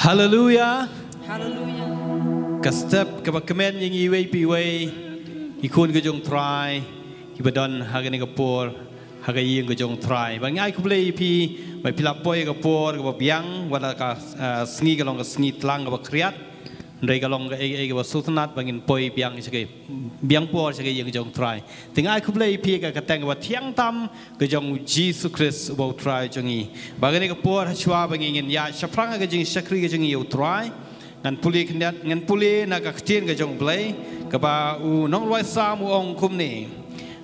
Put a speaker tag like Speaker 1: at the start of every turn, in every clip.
Speaker 1: Hallelujah.
Speaker 2: Hallelujah.
Speaker 1: Ka step ka bakmen yang iway piway ikun ka jong try ibadon hagan ka por hagay ka jong try bang ai kublay pi may pilapoy ka por ka biang wala ka sngi ka long ka sngi tlang ka kriat ndai ka long ka ka sultanat bangin poy biang sige biang por sige yang jong try ting ai kublay pi ka tang ka tiang tam ka jong Jesus Christ about try jongi bagani ka por chwa bangin ya shaprang ka jing shakri ka jong you try ngan puli kendat ngan puli nak kecil ke jong play kaba u nong roi sam u ong kum ni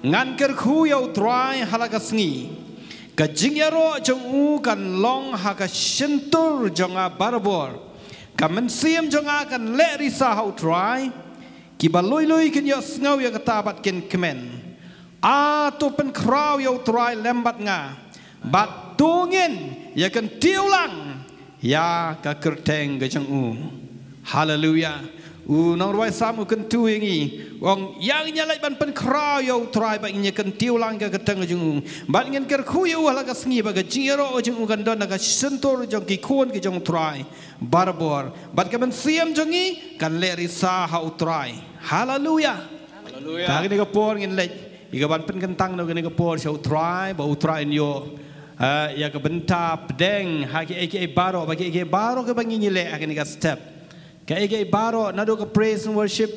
Speaker 1: ngan ker khu yo try halaka sngi ka jingyaro jong u kan long ha ka shentur jong a barbor ka men siam jong a kan le risa how try ki ba loi loi ken yo sngaw ya kata bat ken kemen a tu pen kraw yo try lembat nga bat tungin ya kan tiulang ya ka kerteng ke jong u Hallelujah. Nong roi sam kan tu ingi wong yang nyalai ban pen kraw yo try ba inya kan tiulang ka keteng jung ban ngin ker khu yo hala ka sngi ba ga jingero jung kan don ka sentor jong ki khon ki jong try barbor bat ka men siam jongi kan le risa ha try. Hallelujah. Hallelujah. Ta ni ka por ngin le iga ban pen kan tang no ni ka por show try ba try yo ya ka benta pedeng ha ki baro ba ki baro ka bangi le akani ka step Kaya baro nado ka praise and worship,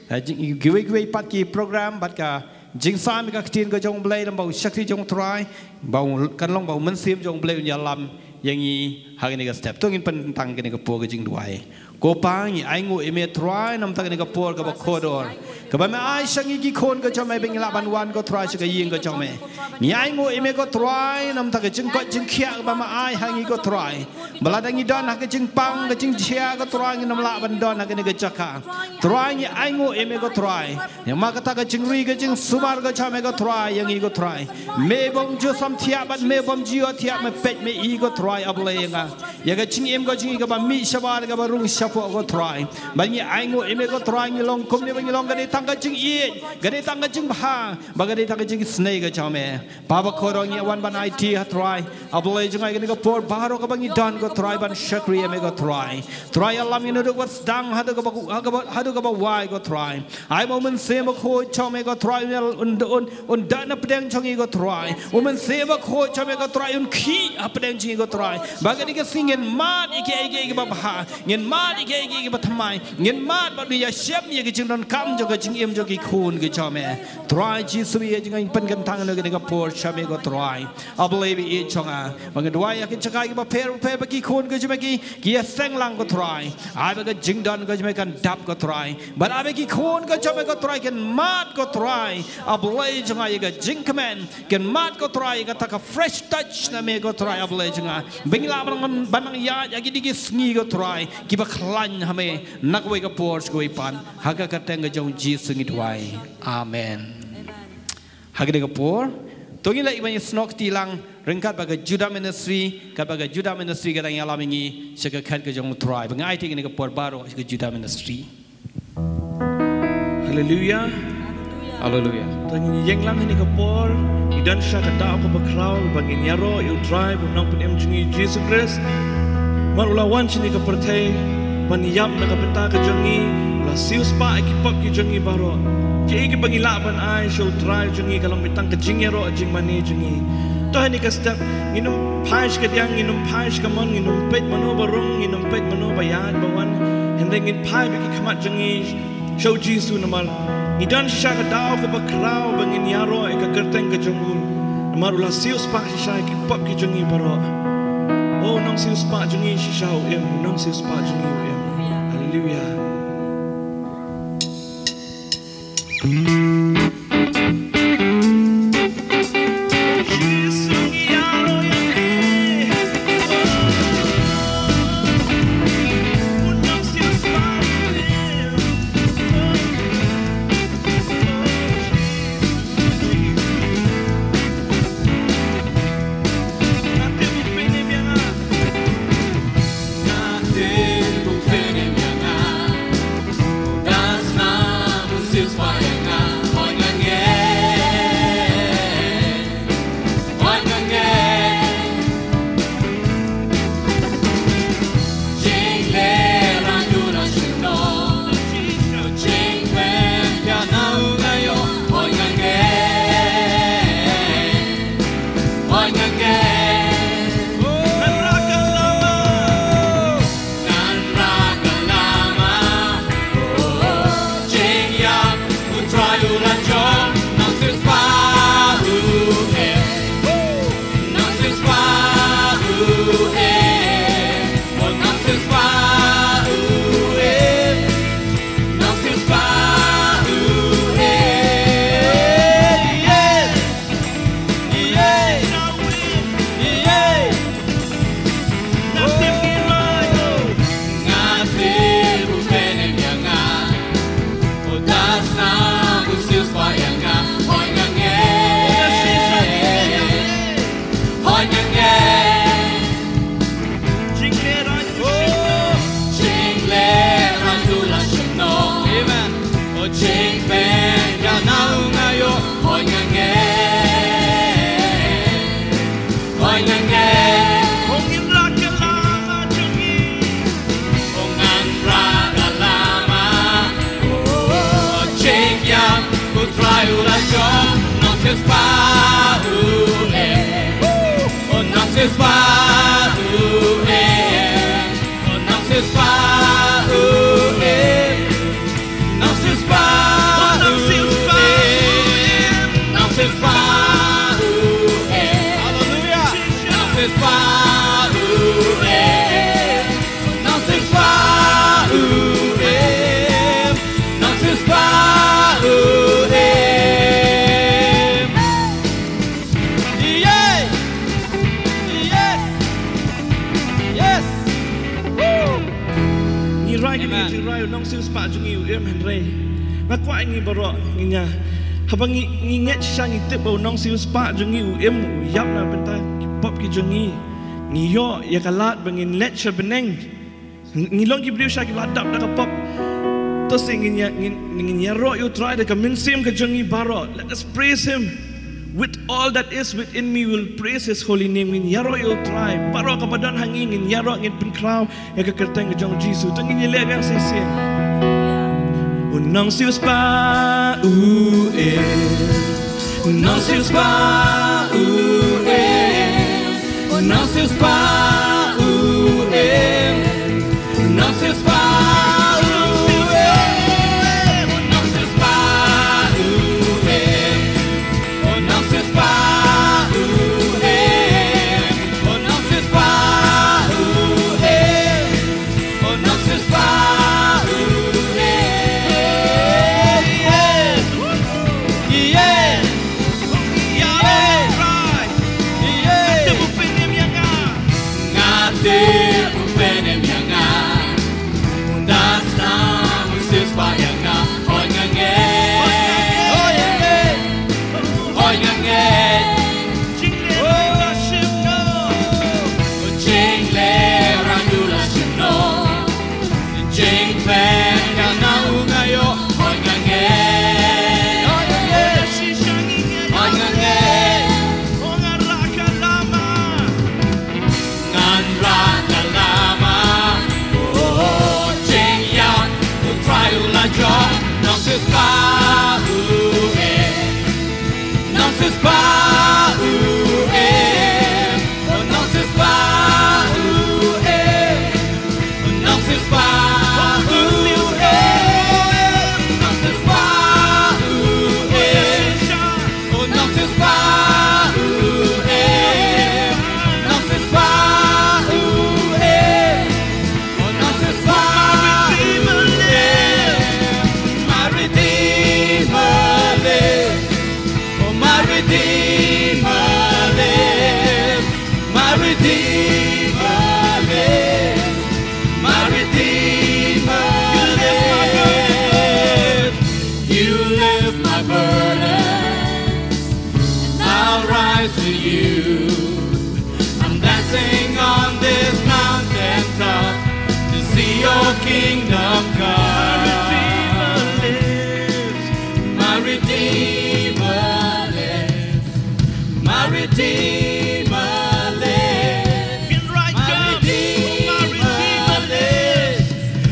Speaker 1: giwe pat ki program bat ka jingsam ka ktin ka jong blay lam bau shakti jong try bau kanlong bau mensim jong blay nyalam yang i hagani ka step tungin pentang kini ka po ka jing duai ko pangi aingu ime try nam tang ni ka por ka ba kodor ka ba me ai shangi ki kon ka chome bing laban wan ko try ka yin ka chome ni aingu ime ko try nam tang ka jing ko jing khia ba ma ai hangi ko try baladangi don ha ka jing pang ka jing chia ka try ni nam laban don ha ka ni ka chaka try ni aingu ime ko try ya ma ka ta ka jing ri ka jing sumar ka chome ka try yang i ko try me bom jo sam thia bat me bom jio thia me pet me i ko try ablenga ya ka jing em ko jing ka ba mi shabar ka ba rung po ko try bangi aingo eme ko try ni long kum ni bangi long gade tangga jing i gade tangga jing bha bagade tangga jing snake ga chame baba korong ni wan ban IT ha try ablay jing ai ko por baro ka bangi dan ko try ban shakri eme ko try alam ni do was dang hadu ka ba wai ko try ai moment se mo ko chame ko try un dan pedang chongi ko try moment se mo ko chame ko try un khi pedang jing ko try bagade ka singen mat ike ba bha ngin mat ike batamai ngin mat ba ya syam ye ke jing don kam jo ke jing em jo ki khun ke chome try Jesus ye jing pen kan tang no ke ka por chame ko try ablay bi e chonga bang dua ya ke chakai ba per ba ki khun ke jme ki seng lang ko try ai ba ke jing don ke jme kan dap ko try but abe ki khun ke chome ko try ken mat ko try ablay chonga ye ke jing kamen ken mat ko try ka ta ka fresh touch na me ko try ablay chonga bengla banang ya ki digi sngi ko try ki ba khlan hame nakwe ka por skoi pan haga ka teng jong Jesus ngi twai amen haga ka por tongi la ibanya snok tilang rengkat baga Judah ministry kat baga Judah ministry ka yang alam ngi seka khat ka jong try bangai ting ni ka por baro ka Judah ministry
Speaker 3: hallelujah hallelujah tangi yang lang ni ka por idan sha ka ta ko ba kraw bangin yaro you try bunang pun jingi Jesus Christ marulawan sini ka pertai paniyap na kapenta ka jongi la sius pa ekipap ki jongi baro ki ki pangilaban ai show try jongi kalang mitang ka jingero jing mani jongi to ni ka step nginum paish ka diang nginum paish ka mon nginum pet mano barong nginum pet mano bayan bawan hendengin pai bi ki kamat jongi show jisu namal ngidan sha ka daw ka bakraw bangin yaro e ka kerteng ka jongu marula sius pa sha ki pop ki jongi baro oh nang sius pa jongi sha em nang sius pa jongi em hallelujah
Speaker 4: Natin bukpinin niya nga
Speaker 3: Habang nginget siya ngitip bau nong sius pa jungi uem yap na benta pop ki jungi ngiyo ya kalat bangin let siya beneng ngilong ki beliau siya ki ladap na kapop to singin ya ro you try to convince him ka jungi baro. Let us praise him with all that is within me, will praise his holy name. Ngin ya ro you try baro kapadan hangin ngin ya ro ngin penkraw ya kakerteng ka jong Jesus tangin ya legang sesien unang sius pa unang sius pa unang sius pa unang sius pa Kingdom come, my Redeemer lives, my Redeemer lives, my Redeemer lives,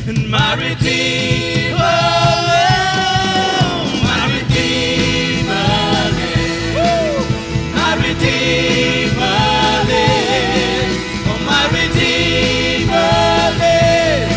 Speaker 3: and my Redeemer lives, my Redeemer lives, my Redeemer lives, oh my Redeemer lives.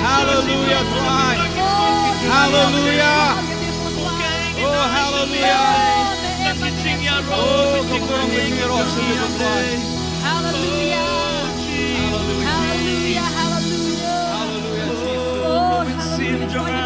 Speaker 3: Hallelujah, cry. Hallelujah. Oh, hallelujah. Oh, kung
Speaker 2: hallelujah. Hallelujah, hallelujah.
Speaker 3: Hallelujah, Jesus.
Speaker 2: Shut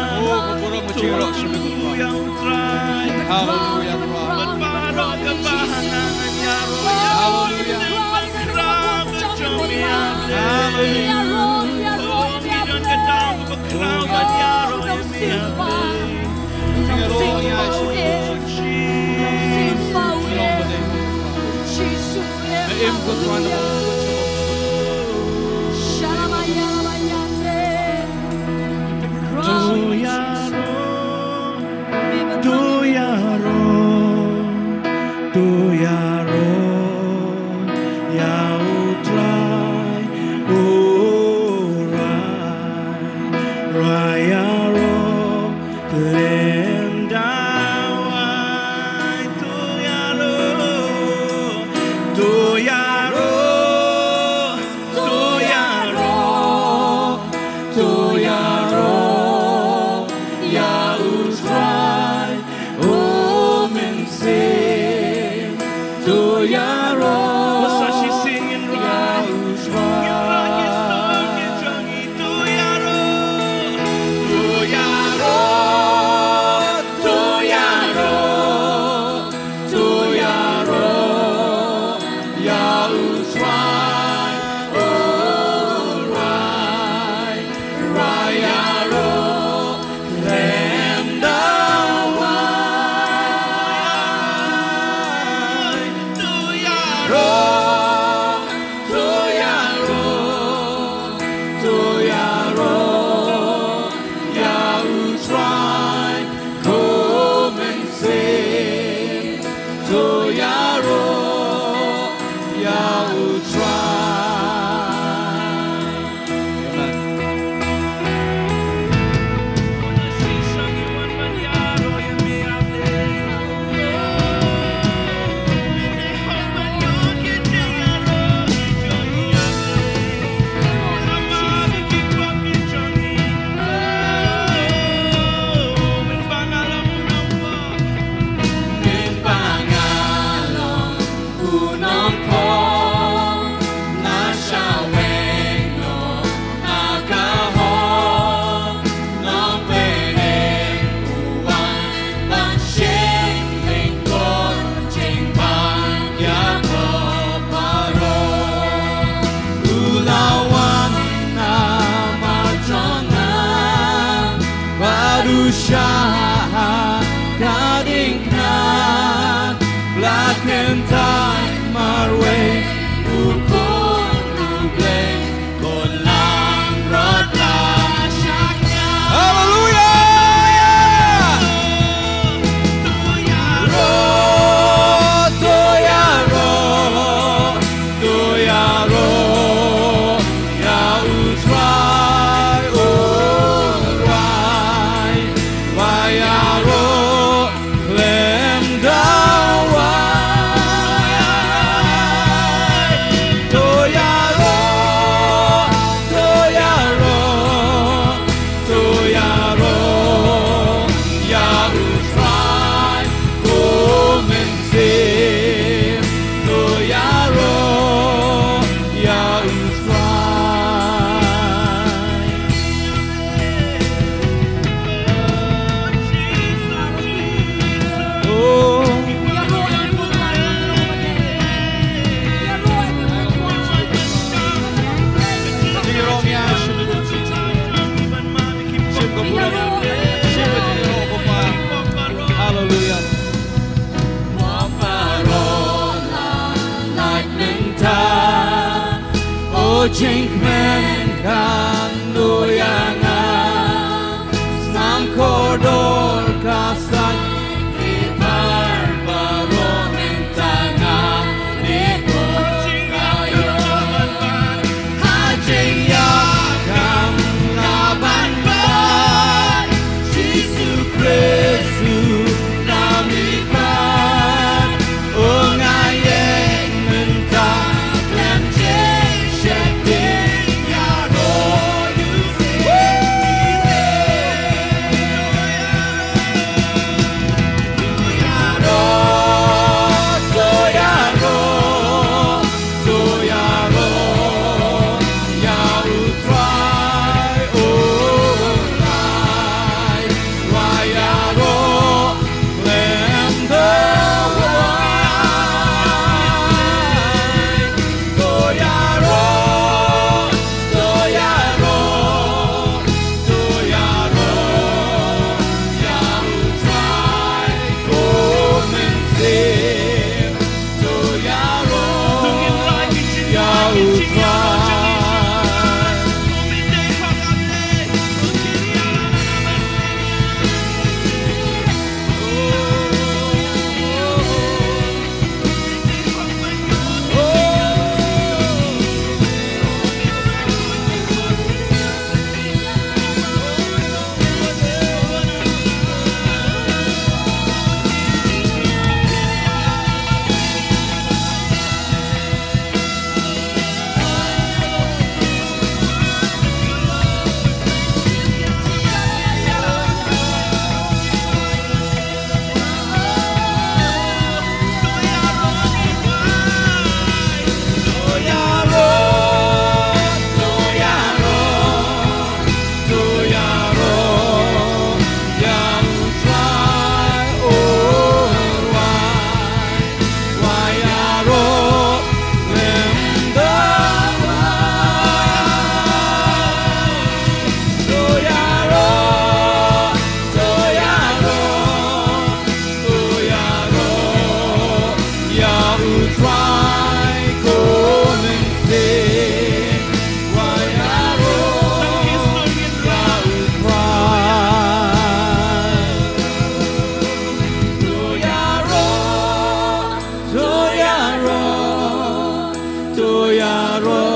Speaker 1: Toyaro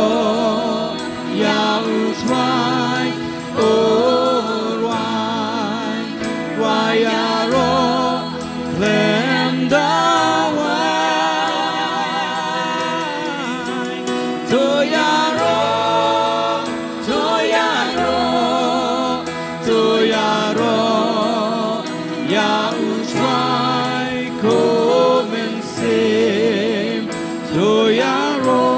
Speaker 1: Yautrai Orwai Wayaro Lendawai Toyaro Toyaro Toyaro Yautrai Comensim Toyaro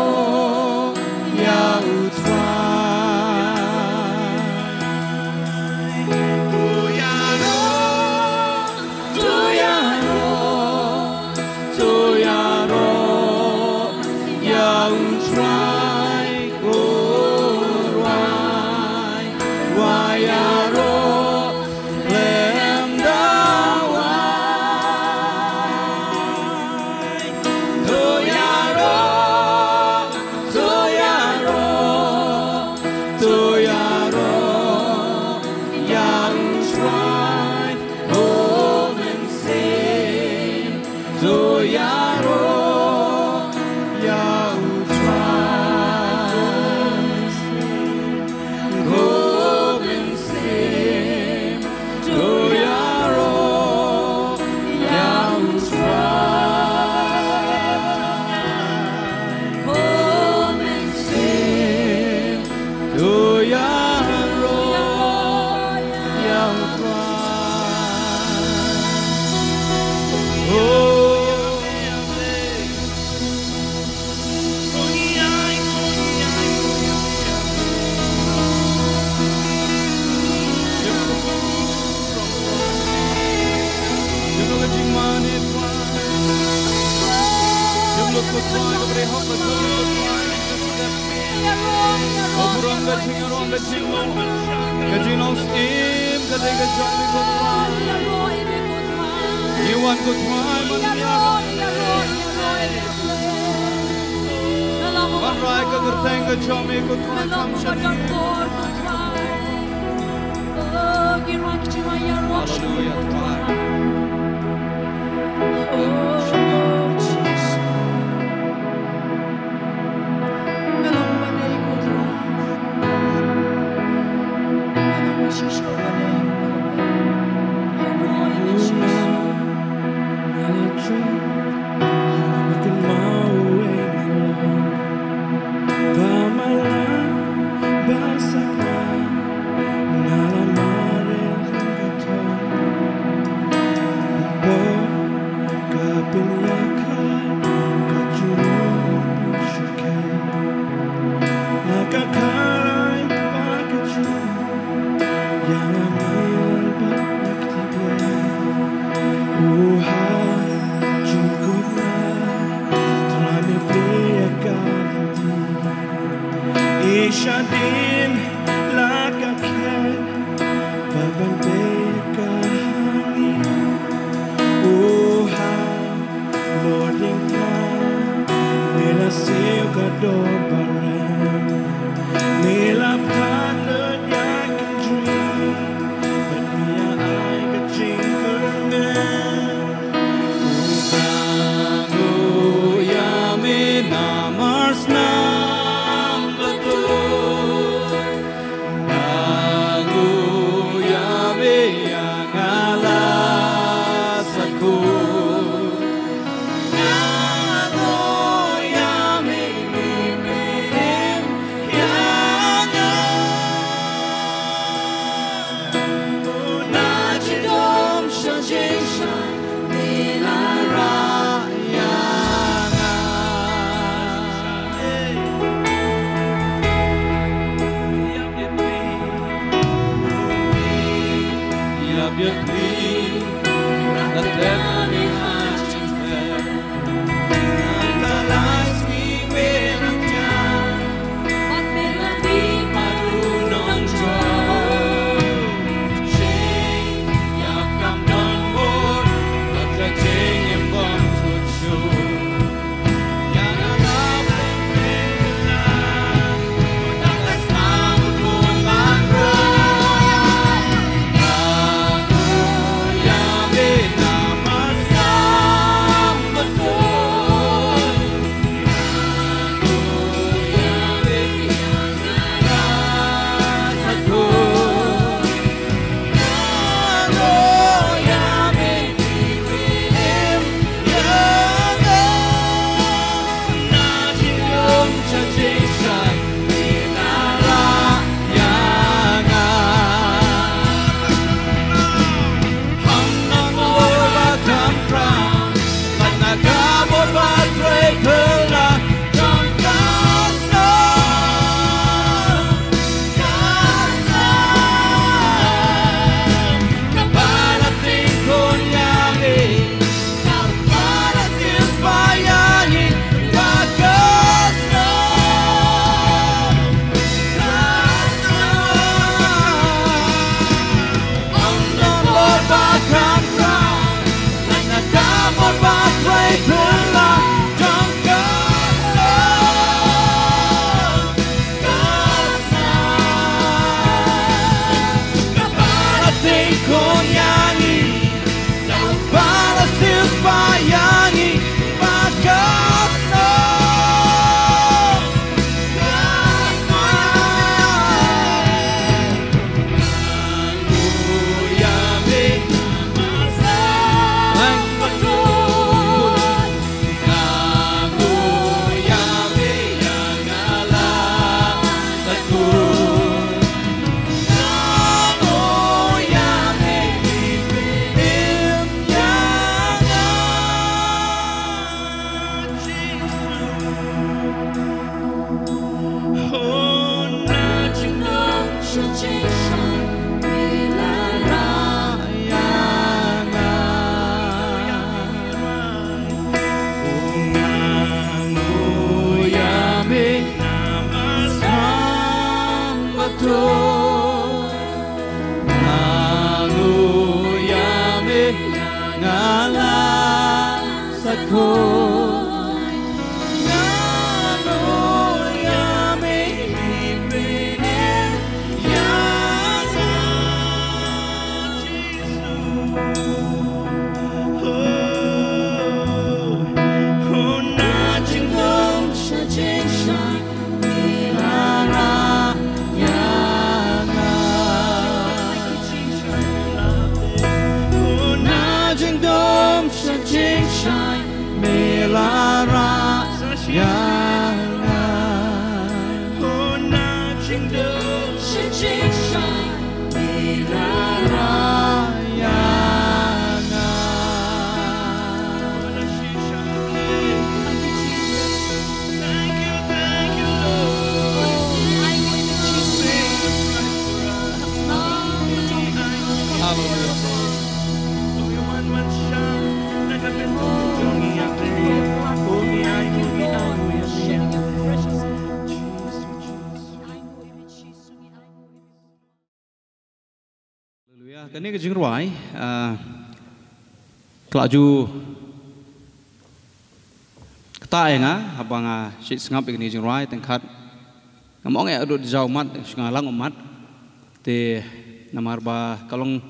Speaker 1: Kani ke jing ruai kelaju kata nga abang si sengap ini jing ruai tengkat ngomong ya adut jauh mat sengalang umat te namar ba kalong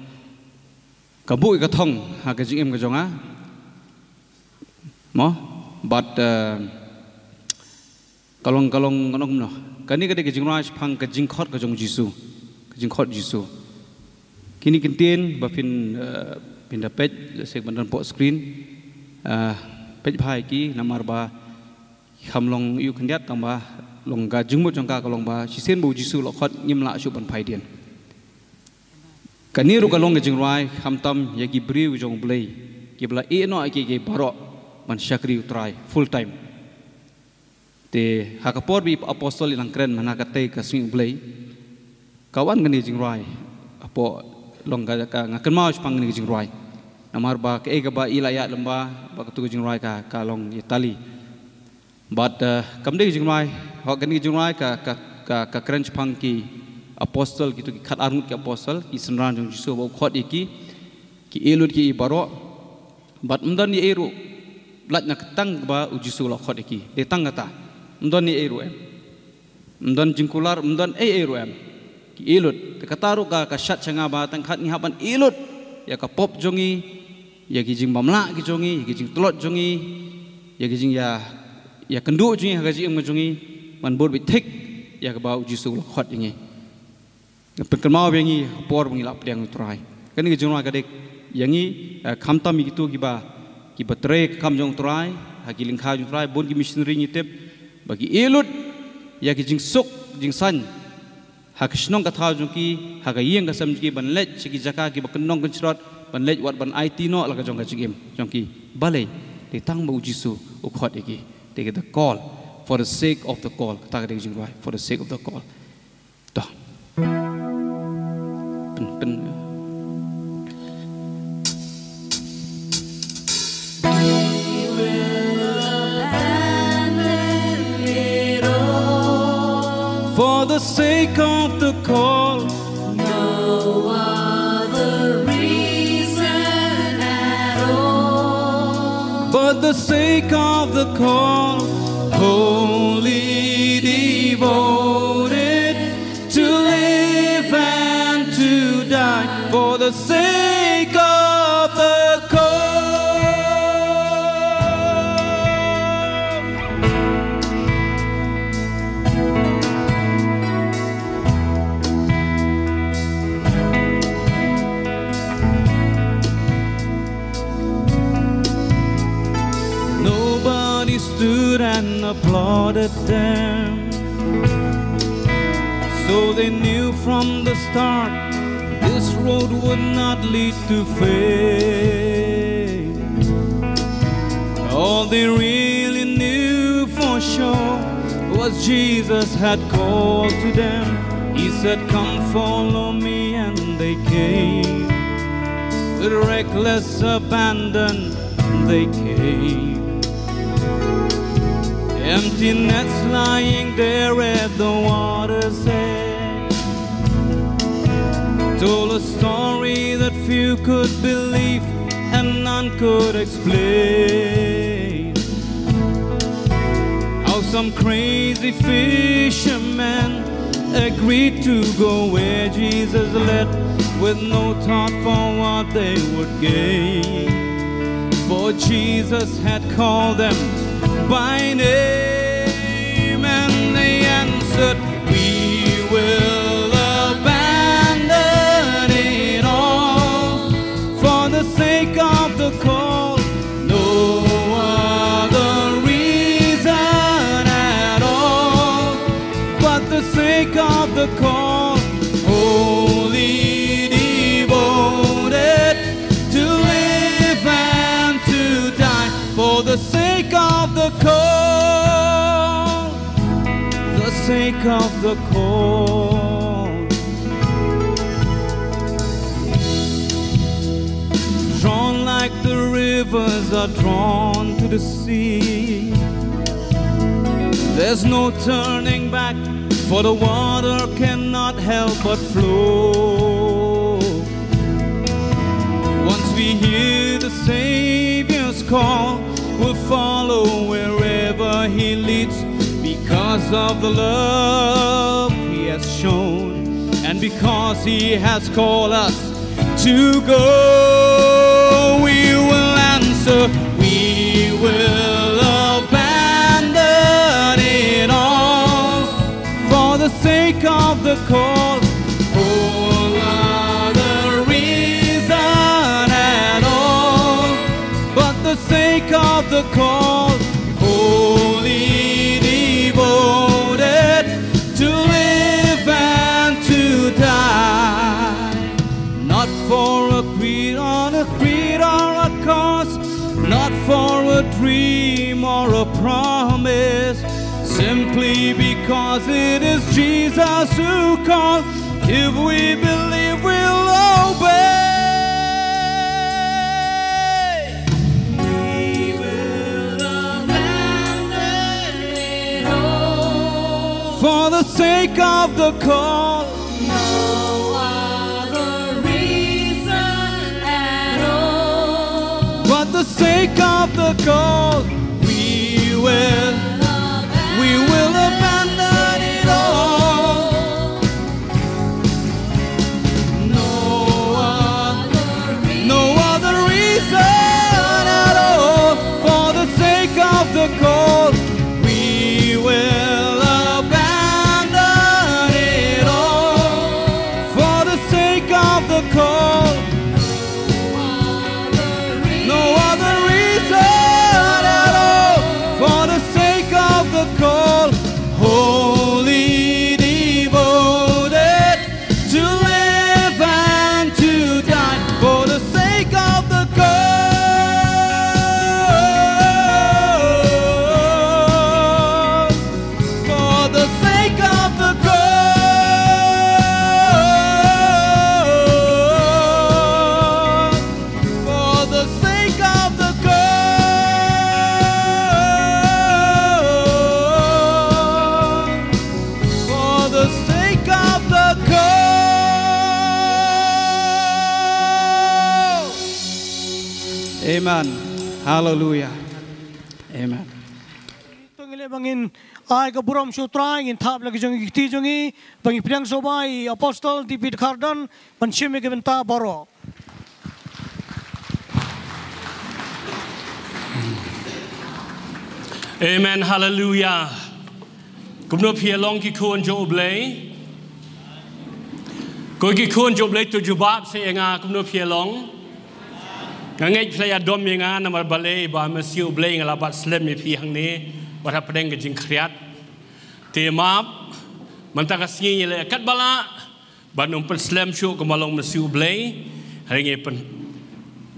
Speaker 1: kabu ikatong ha ke jing em ke jonga mo but kalong ngonong no kani ke jing ruai pang ke jing khot ke jong jisu ke jing khot jisu kini kintin bafin pindah page sek bandan pok screen page bhai ki namar ba khamlong yu khandiat tamba long ga jungmo jongka kalong ba sisen bu jisu lokhot nyimla su ban phai dian kani ru kalong ge jingrai khamtam yagi briu jong blai ki bla e no ki ge baro man shakri utrai full time te hakapor bi apostol ilang kren manakate ka swing blai kawan gani jingrai apo long ga ngakan mau pang ni jing roi namar ba ke ga ba ilaya lamba ba tu jing roi ka long Itali but kamde jing roi ho gan jing roi ka crunch pang ki apostol gitu ki khat armut ki apostol ki senran jong jisu ba khot iki ki elut ki baro but mdan ni eru lat nak tang ba ujisu la khot iki de tang kata mdan ni eru em mdan jingkular mdan eru em ki ilut kataru ka shat changa ba tang khat ni haban ilut ya ka pop jongi ya ki jing bamla ki jongi ya ki jing tlot jongi ya ki jing ya kendu jongi ha ji em jongi man bor bi thik ya ka ba jisu khot ingi pen mau bengi por bengi lap yang trai kan ki jingwa ka dek yangi khamta mi gitu ki ba tre kam jong trai ha ki lingkha jong trai bon ki missionary ni tep bagi ilut
Speaker 2: ya ki jing sok jing san hak snong ka thau jong ki hak yeng ka sam ki ban let chi ki jaka ki baknong kan chrot ban let wat ban IT no la ka jong ka chigim jong ki balai te tang bu jisu u khot ki te the call for the sake of the call ta ka jing right for the sake of the call to pen for the sake of the call,
Speaker 4: no other reason at all,
Speaker 2: but the sake of the call, wholly devoted to live and to die, for the sake of the call. Stood and applauded them, so they knew from the start this road would not lead to fame. All they really knew for sure was Jesus had called to them. He said, "Come follow me," and they came. With reckless abandon they came. Empty nets lying there at the water's edge told a story that few could believe and none could explain. How some crazy fishermen agreed to go where Jesus led, with no thought for what they would gain. For Jesus had called them by name, and they answered, "We will abandon it all for the sake of the call, no other reason at all, but the sake of the call, wholly devoted to live and to die, for the sake of the call, the sake of the call." Drawn like the rivers are drawn to the sea, there's no turning back, for the water cannot help but flow. Once we hear the Savior's call, we'll follow wherever He leads, because of the love He has shown, and because He has called us to go. We will answer, we will abandon it all for the sake of the call, all other reason at all, but the sake of the call, wholly devoted to live and to die. Not for a creed or a cause, not for a dream or a promise, simply because it is Jesus who called. If we believe, we'll obey. For the sake of the call,
Speaker 4: no other reason at all,
Speaker 2: but the sake of the call, we will abandon it all. No other reason at all, for the sake of the call, we will abandon it all. For the sake of the call, no other reason at all, for the sake Amen. Hallelujah. Amen.
Speaker 5: Tungile bangin ai ka buram sutra ingin thap lagi jongi ti jongi bangi priang sobai apostol di bid kardan panchime ke benta baro.
Speaker 6: Amen. Hallelujah. Kumno pia long ki kuon jo oblay. Ko ki kuon jo oblay tu jubab se nga kumno pia long. Ngangai playa dom nga namar balay ba masi oblay nga labat slem mi pi hang ni wat pedeng ke jing kriat. Te map mantaka singi le kat bala banung pen slem shu ko malong masi oblay. Hari nge pen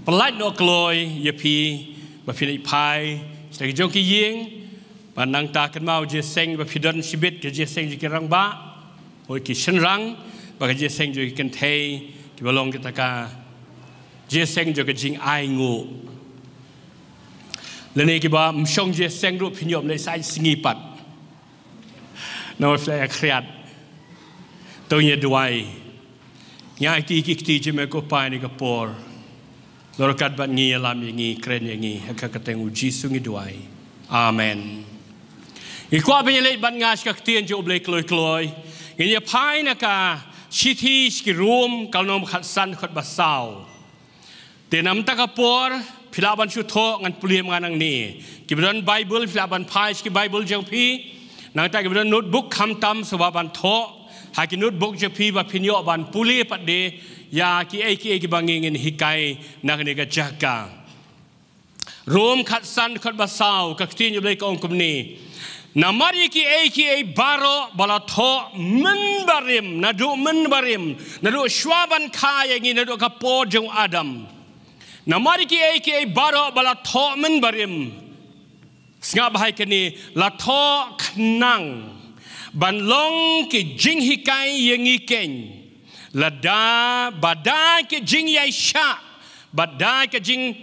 Speaker 6: pelat no kloy ye pi ba pi pai Lagi jong ki ying panang ta kan mau je seng ba pidon sibit ke je seng ki rang ba oi ki shen rang ba je seng jo ki kan thei ki balong ki taka je seng jo ke jing ai ngu le ne ki ba mshong je seng ru phinyom le sai singi pat no fla kriat to ye duai nya ti ki ti je me ko pai ni ka por Lorokat bat ngi alam ngi kren ngi hakakateng uji sungi duai. Amen. Ikwa benyele bat ngas ka tien jo blek kloy kloy. Ngi pai na ka city ki room kalnom khat san khat basau. Te nam ta ka por philaban chu tho ngan puliem ngan ang ni. Kibran Bible philaban pai ki Bible jong pi. Nang ta kibran notebook kham tam sababan tho. Ha ki notebook je pi ba pinyo ban puli pat de ya ki bangingin hikai nakaniga jaka rom khat san khat basau ka tin yu blai kong kumni namari ki baro bala tho min barim nadu shwaban kha yangi nadu ka po jong adam namari ki baro bala tho min barim snga bahai kani la tho knang ban long ki jing hikai yangi ken Lada badai ke jing yai sha badai ke jing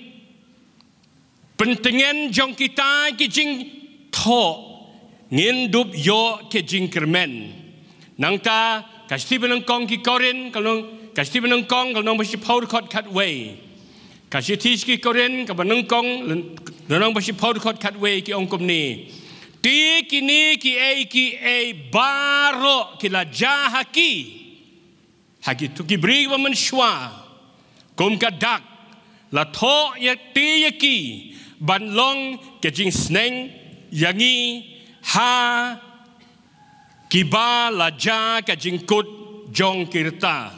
Speaker 6: pentengen jong kita ke jing tho ngin dup yo ke jing kermen nang ta kasti benang kong ki korin kalong kasti benang kong kalong basi paud khot khat way kasti tis ki korin ka benang kong kalong basi paud khot khat way ki ongkom ni ti kini ki a baro ki la jahaki Hagi tu ki beri wa menshwa kom kadak la tho ya ti ya ki ban long ke jing sneng yangi ha ki ba la ja ke jing kut jong kirta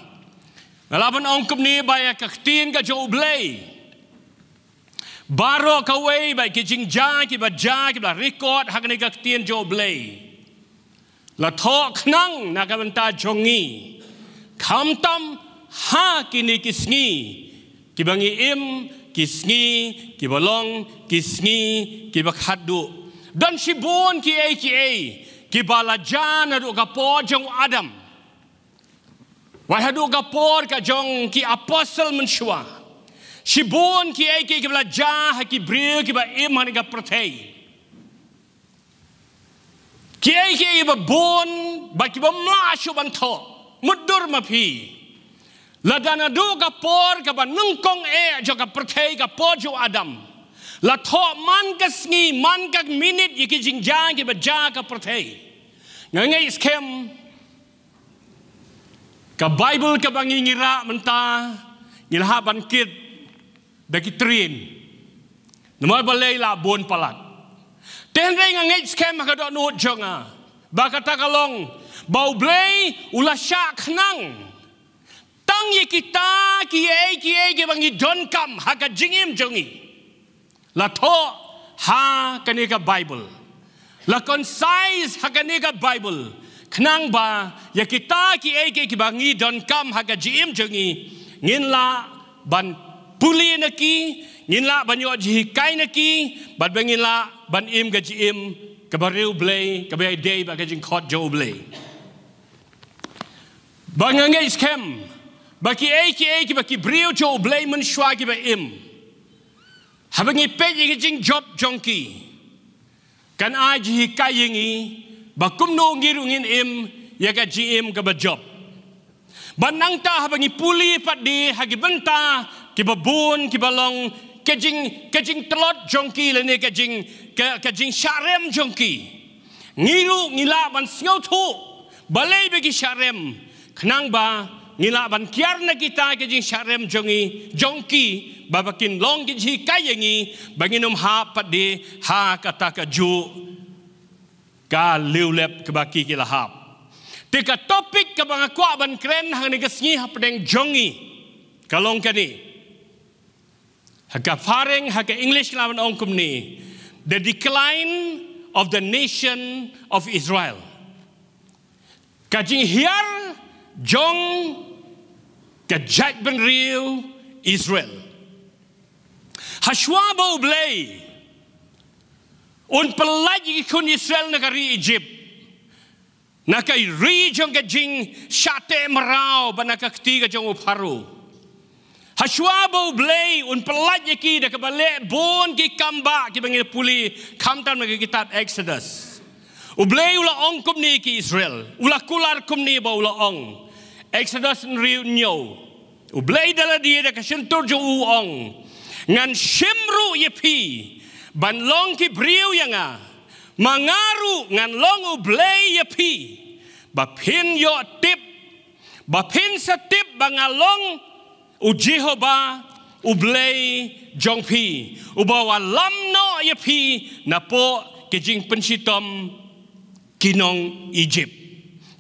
Speaker 6: ngalaban ong kum ni ba ya ka tin ka jo blay baro ka wei ba ke jing ja ki ba record ha ka tin jo blay la tho knang na ka banta jongi Kham tam ha kini kisngi kibangi im kisngi kibalong kisngi kibakhadu dan sibon ki kibalajan adu kapor jong adam wahadu kapor ka jong ki apostle menshwa sibon ki kibalaja ki brio ki ba im han ka prathei ki ba bon ba ki ba ma shu ban tho mudur mapi ladana do ka por ka ban nungkong jo ka prathei ka po jo adam la tho man ka sngi man ka minute yiki jingjang ki ba ja ka prathei ngai skem ka bible ka bangingira menta ngilha ban kit bagi trin nomor balai la bon palat ten reng ngai skem ka do no jonga ba kata kalong bau blay ula syak nang tang ye kita ki bangi don kam haka jingim jongi la tho ha kanika bible la concise haka nika bible knang ba ye kita ki bangi don kam haka jingim jongi ngin la ban puli naki ngin la ban yo ji kai naki ban bangin la ban im ga jim ka bariu blay ka bay day ba ka jing khot jo blay Bangangai skem baki baki brio jo blay men shwa ki ba im habangi pe yi jing job jonki kan ai ji kai yingi bakum no ngirungin im ya ka ji im ka ba job banang ta habangi puli pat di hagi benta ki ba bun ki balong kajing telot jongki lene kajing syarem jongki ngiru ngila ban sngau thu balai bagi syarem kenang ba ngila ban kiar na kita kajing syarem jongki babakin long kiji kayangi banginum ha padi ha kata kaju ka liulep kebaki kilahap tika topik kabangakwa ban kren hang ni kasngi hapdeng jongi kalong kani haka faring haka English lawan ongkum ni the decline of the nation of Israel kajing hiar jong kajat ben riu Israel hashwabo blay un pelagi kun Israel negari Egypt nakai ri jong kajing syate merau banaka ketiga jong upharu hashwabo blay un pelagi ki da kabale bon ki kamba ki bangil puli kamtan magi kitab Exodus ublay ula ong kum ni ki Israel ula kular kum ni ba ula ong Exodus riu nyo ublay dala dia da kasentur jong ong ngan shimru yepi ban long ki briu yanga mangaru ngan long ublay yapi bapin yo tip bapin sa tip bangalong ujihoba ublay jongpi ubawa lamno yapi napo kejing pensitom kinong Egypt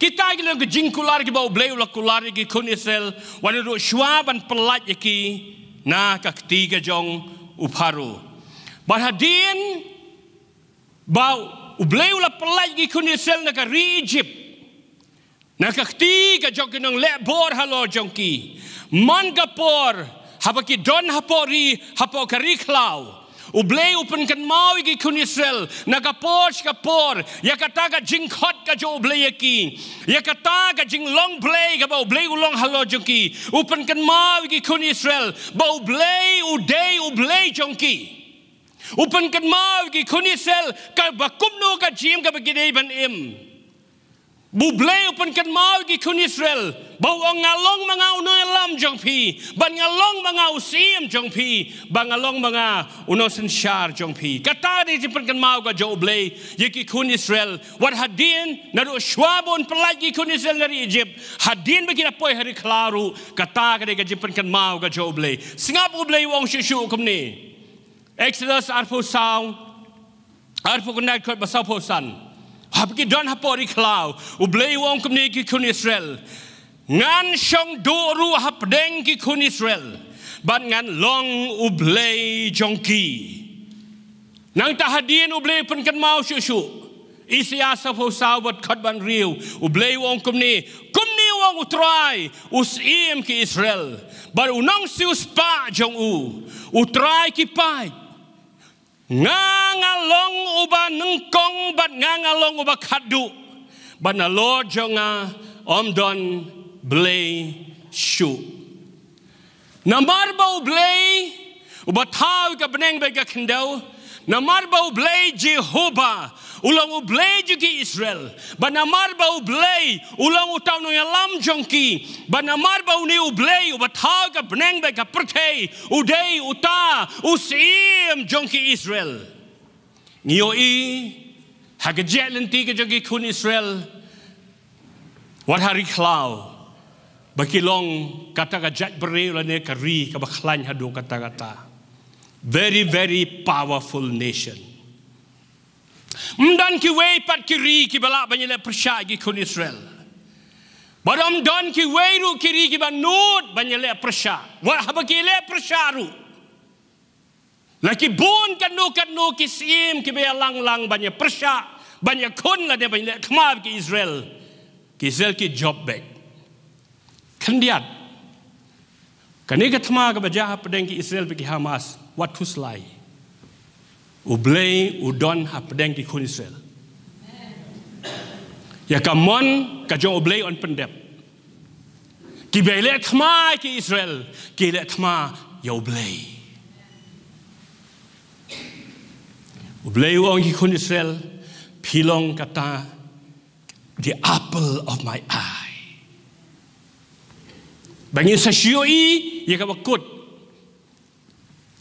Speaker 6: kita gilang kejing kular ki ba ublay ula kular ki kun Israel wanuru shwa ban pelat yaki na kaktiga jong upharu Bahadin bau ublay ula pelaj gi kun Israel negari Egypt nakakti ka jong kinong lebor halo jongki man kapor habaki don hapori hapo kari klau ublay upen kan mau gi kun Israel nakapor kapor yakata ka jingkhot ka jo ublay ki yakata ka jing long blay ka ba ublay ulong halo jongki upen kan mau gi kun Israel ba ublay uday ublay jongki upan kan mau ki kunisel ka bakumno ka jim ka bagidei ban im bublay upan kan mau ki kunisel bau ngalong mga uno lam jongpi ban ngalong mga usim jongpi ban ngalong mga uno sensyar jongpi kata di upan kan mau ka joblay yeki kunisel wat hadin naru shwabon pelagi kunisel dari Egypt hadin bagi napoy hari klaru kata ka di upan kan mau ka joblay singap ublay wong shushu kumni Exodus arpo saung arpo kunat kot basau posan habki don hapori klau ublay wong kumni ki kun Israel ngan shong doru hapdeng ki kun Israel ban ngan long ublay jongki nang tahadin ublay pen kan mau shushu isya sapo sau bat kot ban riu ublay wong kumni wong utrai usim ki Israel bar unong sius pa jong utrai ki pai ngangalong uba nengkong bat ngangalong uba kadu bat na Lord jonga omdon blay shu namar bau blay uba tau ka beneng bega kendau namar bau blay Jehovah ulang ublay jugi Israel bat namar bau blay ulang utau no yalam jongki bat namar bau ni ublay uba tau ka beneng bega pertei udai uta usim jongki Israel ngiyoi hagajet lenti ke jongki kun Israel wat hari klau bakilong kata gajat beri lane kari ka baklan hadu kata-kata very very powerful nation mdan ki wei pat kiri ki balak banyele persya gi kun Israel badam don ki wei ru kiri ki banut banyele persya wa habakile persya ru laki bun kanu ki sim ki be lang banya persya banya kun la de banyele kmab ki Israel ki job back kandiat kani ka thma ka bajah pedeng ki Israel ki Hamas what to slay ublay udon hapdeng ki kun Israel ya kamon ka jong ublay on pendep ki bele thma ki Israel ki le thma ya ublay ong ki kun Israel pilong kata the apple of my eye bangin sa syoi ya ka bakut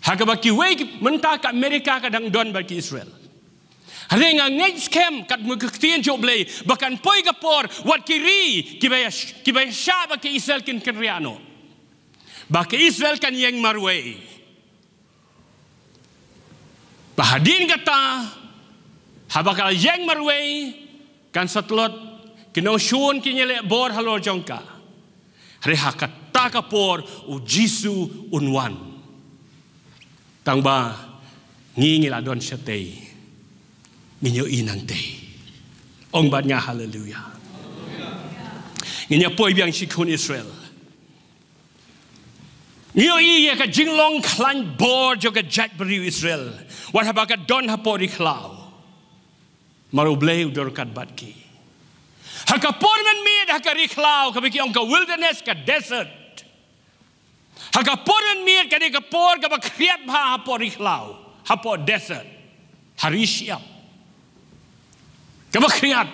Speaker 6: Haka baki wei mentah kat Amerika kadang don baki Israel. Hari ngai scam kat muktian joblei bahkan poi kapor wat kiri kibaya sha baki Israel kin kriano. Baki Israel kan yang marwei. Bahadin kata habakal yang marwei kan setelot kinau shun kinyele bor halor jongka. Hari hakat takapor u Jisu unwan. Tangba ngingi la don setei nginyo inang tei ong batnya haleluya nginyo poi biang sikun Israel nginyo iya ka jinglong klan bor jo ka jat beriu Israel wat habaka don hapori klau maru bleu dorkat batki haka pormen mid haka riklau ka biki ong ka wilderness ka desert haka poren mir kadi ka por ka bakriat bha hapor iklau hapor desert hari siap ka bakriat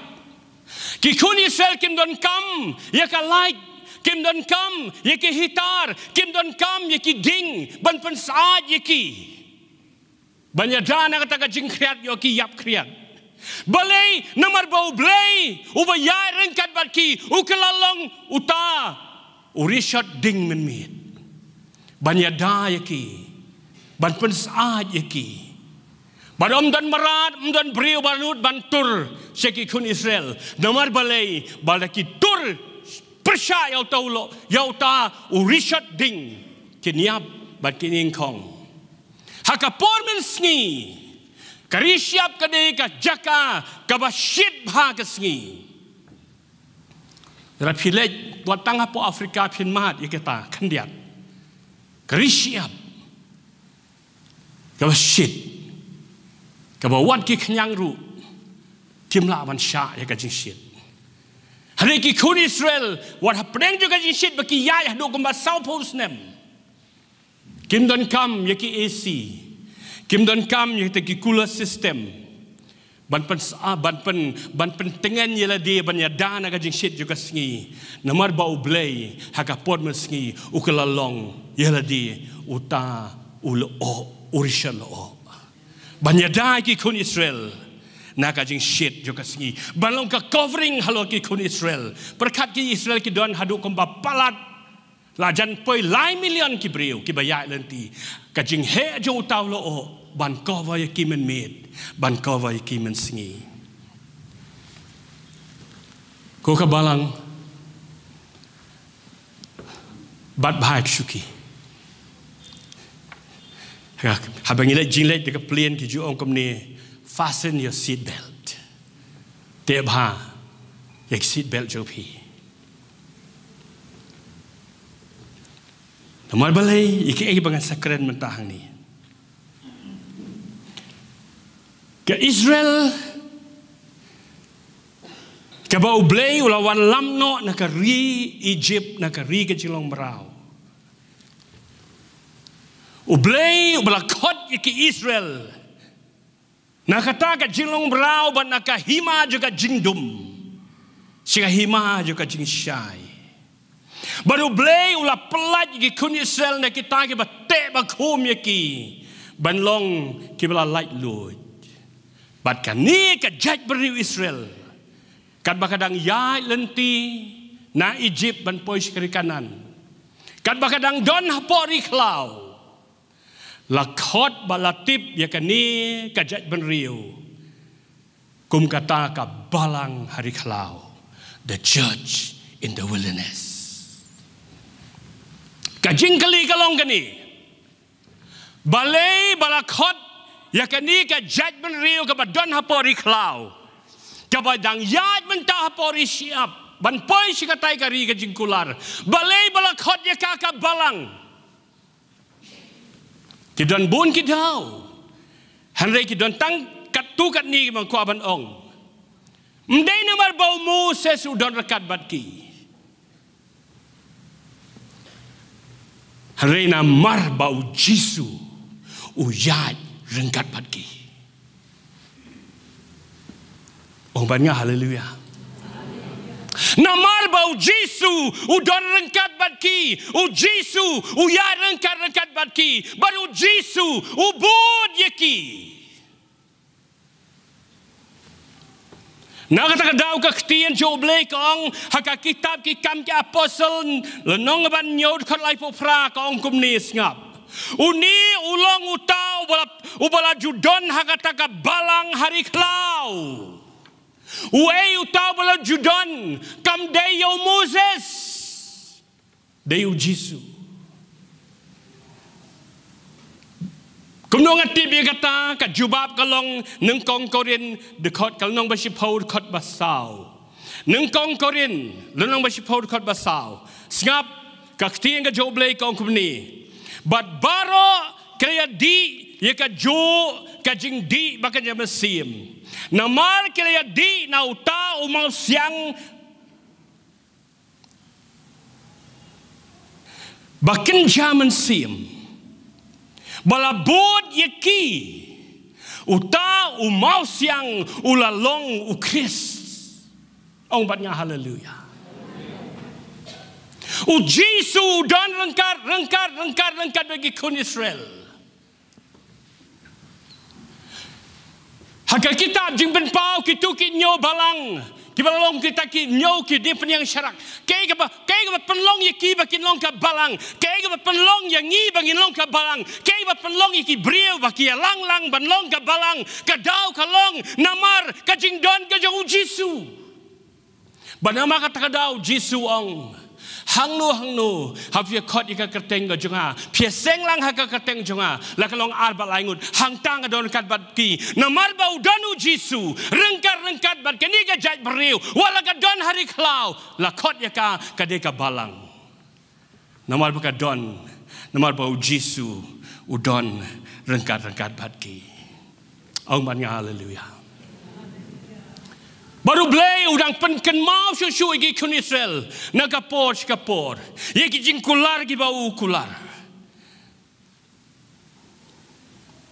Speaker 6: ki kun Israel kim don kam ya ka like kim don kam ya ki hitar kim don kam ya ki ding ban pen saat ya ki banyadana kata ka jing kriat yo ki yap kriat balai namar bau blai ubaya rengkat barki ukelalong uta urishot ding men mit banyada yaki ban pensaat yaki badom dan marat dan beriu banut bantur seki kun Israel namar balai balaki tur percaya yau taulo yau ta urishat ding kinyap bat kining kong hakapor men sngi karisiap kade ka jaka ka basyid bha ka sngi rapilej buat tangah po Afrika pin mat iketa kandiat Karisiap kaba shit kaba wat ki kenyang ru timla wan sha ya ka jing shit hari ki kun Israel wat hapdeng juga jing shit baki yai do gamba sau pos nem kim don kam ya ki AC kim don kam ya ki cooler system ban pen tengen yela dia ban ya dana ka jing shit juga sngi namar bau blai haka pod men sngi ukelalong yela dia uta ulo urishal o ban ya da ki kun Israel na ka jing shit juga sngi balong ka covering halo ki kun Israel perkat ki Israel ki don hadu komba palat lajan poi lai million ki breu ki bayai lenti ka jing he jo taw lo o ban cover ya ki men med ban cover ya ki men sngi ko ka balang bat bhaik suki habang ila jinglet de ka plane ki ju ong komni fasten your seat belt te bha yak seat belt jo phi namar balai iki bangan sakran mentahang ni ke Israel ke bau blei ulawan lamno na ka ri Egypt na ka ri ke jilong merau ublei ubalakot ki Israel na kata ka jilong merau ban na ka hima juga jingdum sika hima juga jing syai baru blei ula pelat ki kun Israel na kita ki bate bakum ki banlong ki bala light load bat kani ka jaj beriu Israel kat bakadang yai lenti na Egypt ban poi sekeri kanan kat bakadang don hapori klau lakot balatip ya kani ka jaj beriu kum kata ka balang hari klau the judge in the wilderness kajing kali kalong kani balai balakot ya kani ka judgment rio ka badon hapori klau ka badang yad mentah hapori siap ban poi sikatai ka ri ka jingkular balai balakot ya ka balang kidon bun kidau hanrei kidon tang katu kat ni mang ko aban ong mdai namar bau Moses udon rekat batki hanrei namar bau Jisu uyat rengkat batki oh banyak haleluya Namar bau Jisu udon rengkat batki, u Jisu uya rengkat batki, baru Jisu ubud yeki. Nak kata daw kaktian jo blay kong haka kitab ki kam ki apostle lenong ban nyod khat lai popra kong kumni ngap. Uni ulong utau ubala judon haka taka balang hari klau. Uei utau bala judon kam deyo Moses. Deyo Jisu. Kumnong atip dia kata kat jubab kalong nengkong korin dekot kalong basipau dekot basau. Nengkong korin lenong basipau dekot basau. Sengap kakti yang joblay kong kumni. But baro kaya di ya ka jo ka jing di bakan ya mesim. Namar kaya di na uta umau siang bakan jaman sim. Balabud yeki uta umau siang ulalong ukris. Ong batnya haleluya. U Jisu dan rengkat bagi kun Israel. Haka kitab jing ben pau kitu ki nyo balang. Ki balong kita ki nyo ki di penyang syarak. Kay ka penlong yeki bakin long ka balang. Kay ka penlong yang ngi bangin long ka balang. Kay ba penlong yeki brieu baki lang ban long ka balang. Ka daw ka long namar ka jing don ka jong Jisu. Banama kata daw Jisu ong. Hangnu hafia khot ika kerteng ga junga phia senglang haka kerteng junga la kalong arba laingut hangtang adon kat bat ki namar bau danu Jisu rengkat bat kini ga jaj beriu wala ga don hari klau la khot yaka kadeka balang namar baka don namar bau Jisu udon rengkat bat ki au man haleluya. Baru blay udang penken mau susu igi kun Israel nakapor skapor yeki jingkular gi bau kular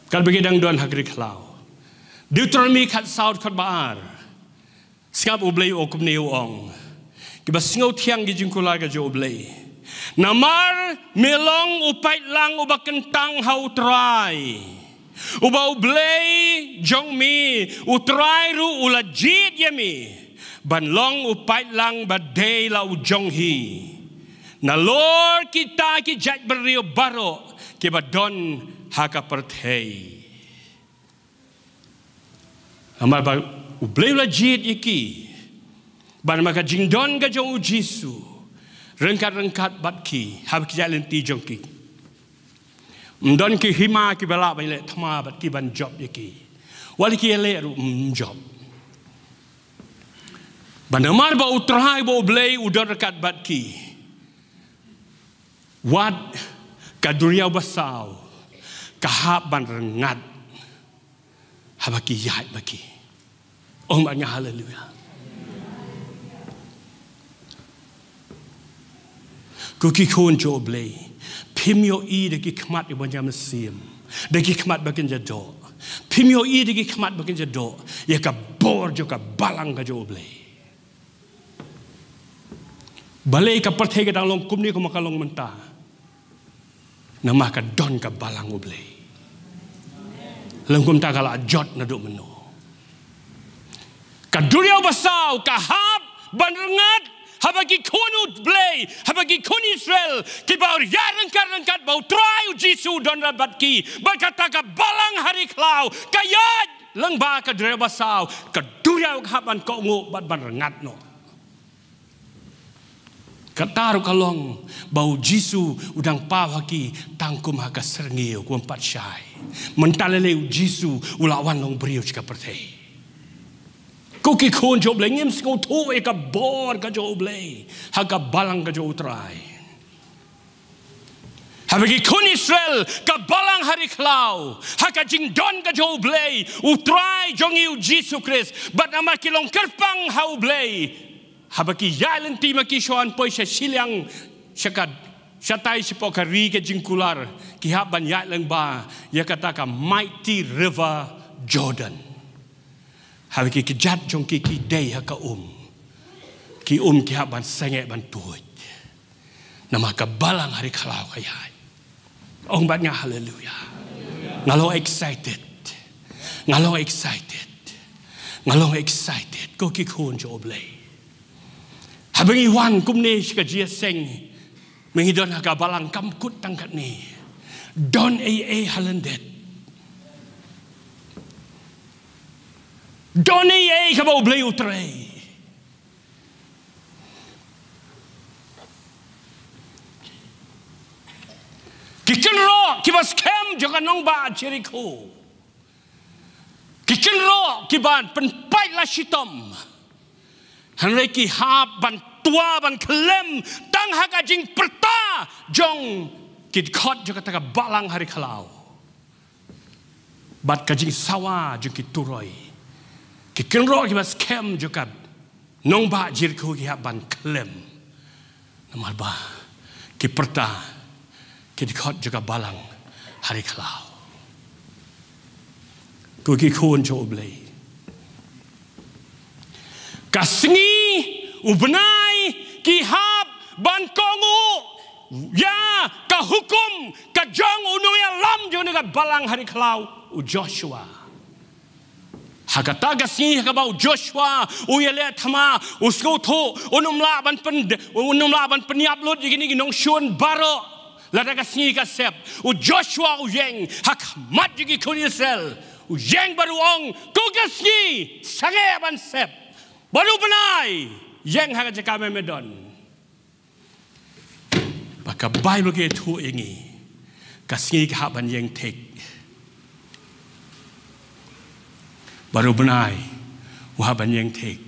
Speaker 6: kal begedang don hagri klau Deuteronomy khat saud khat baar skap ublay okum neu ong ki basngau thiang gi jingkular ga jo ublay namar melong upait lang ubakentang hau trai Ubau blay jong mi utrai ru ulajit yami ban long upait lang badai la ujong hi na lor kita ki jat beriu baro ki badon haka perthei amar ba ublay ulajit yiki ban maka jingdon ga jong Jisu rengkat bat ki hab ki jalen ti jong ki Mdon ki hima ki bala ba le thama bat ki ban job yeki wali ki le ru job banamar ba utrai bo blay udar kat bat ki wat ka dunia basau kahap ban rengat habaki yat baki oh maknya haleluya kuki kon jo blay Pimyo i deki kmat ibu jam sim, deki kmat bagian jado. Pimyo i deki kmat bagian jado, ya ka bor juga balang ka jo blay. Balai ka perthai ka dalam kumni ko makalong menta. Nama ka don ka balang blay. Langkum ta kala jot na do meno. Ka dunia basau ka hab banrengat habagi kunut blay, habagi kun Israel, ki bau rengkat bau try Jisu don rabat ki, berkata ka balang hari klau, kayat lengba ka dre basau, ka duriau haban ko ngo bat ban rengat no. Kataru kalong bau Jisu udang pawaki tangkum haka serngeu ku empat syai. Mentalele Jisu ulawan long beriu jika perthei. Kuki kon jo blay ngim sko tu e ka bor ka jo blay haka balang ka jo utrai habagi kun Israel ka balang hari klau haka jing don ka jo blay utrai jong yu Jisu Christ bat nama kilong kerpang hau blay habagi yalen ti maki shoan poi sha silang syakad syatai sipo ka ri ke jingkular ki haban yalen ba ya kata ka mighty river Jordan Habis kita jat jong ki day haka ki ki haban sengek ban tuj. Nama ka balang hari kalau kayai. Ong batnya haleluya. Ngalong excited. Ngalong excited. Ngalong excited. Ko ki kun jo oblay. Habang iwan kum ne ka jia seng. Mengidon ka balang kam kut tangkat ni. Don halendet. Don ka ba oblay utray. Kikin ro kibas kem juga nong ba Jericho. Kikin ro kiban penpai la shitom. Hanrei ki hab ban tua ban klem tang haga jing perta jong kid khot juga taka balang hari kalau. Bat kajing sawa jong kid turoi. Kikin ro kibas kem juga nong ba Jericho ki hab ban klem. Namar ba ki perta kidikot juga balang hari kalau. Kuki kun jo oblay. Kasngi ubenai kihab ban kongu ya kahukum kajong unuya lam jo nega balang hari kalau u Joshua. Hakata kasngi hakabau Joshua uyele thama usko tho unumla ban peniap lut gini nong shun baro. Lada kasih kasep, Joshua uyeng hak mat juga kun Israel, uyeng baru ong, ku kasih sangat ban sep, baru benai, yang hak jaka memedon. Baka Bible ke tu ini, kasih hak ban yang tek, baru benai, wah ban yang tek.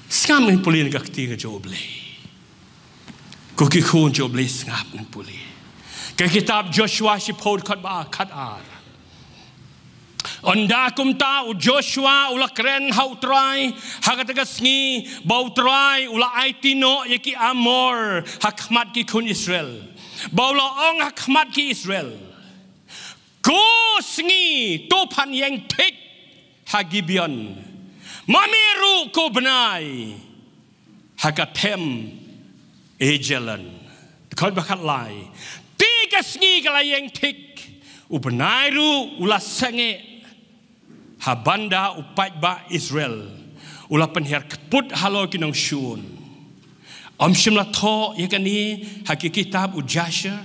Speaker 6: Sekarang pulih negak tiga jobleh. Kuki kun jo blis ngap nan puli. Ke kitab Joshua si pod kat ba kat ar. Onda kum ta u Joshua ula kren hau trai hakataga sngi bau trai ula aitino yaki amor hakmat ki kun Israel. Bau la ong hakmat ki Israel. Ko sngi topan yang tik hagibion. Mamiru ko benai hakatem Ejalan, kau bakat lai. Tiga sengi kalau yang tik, ubenairu ulah sange, habanda upat ba Israel, ulah penhir keput halau kinong shun. Shimla tho yakani haki kitab Ujasher,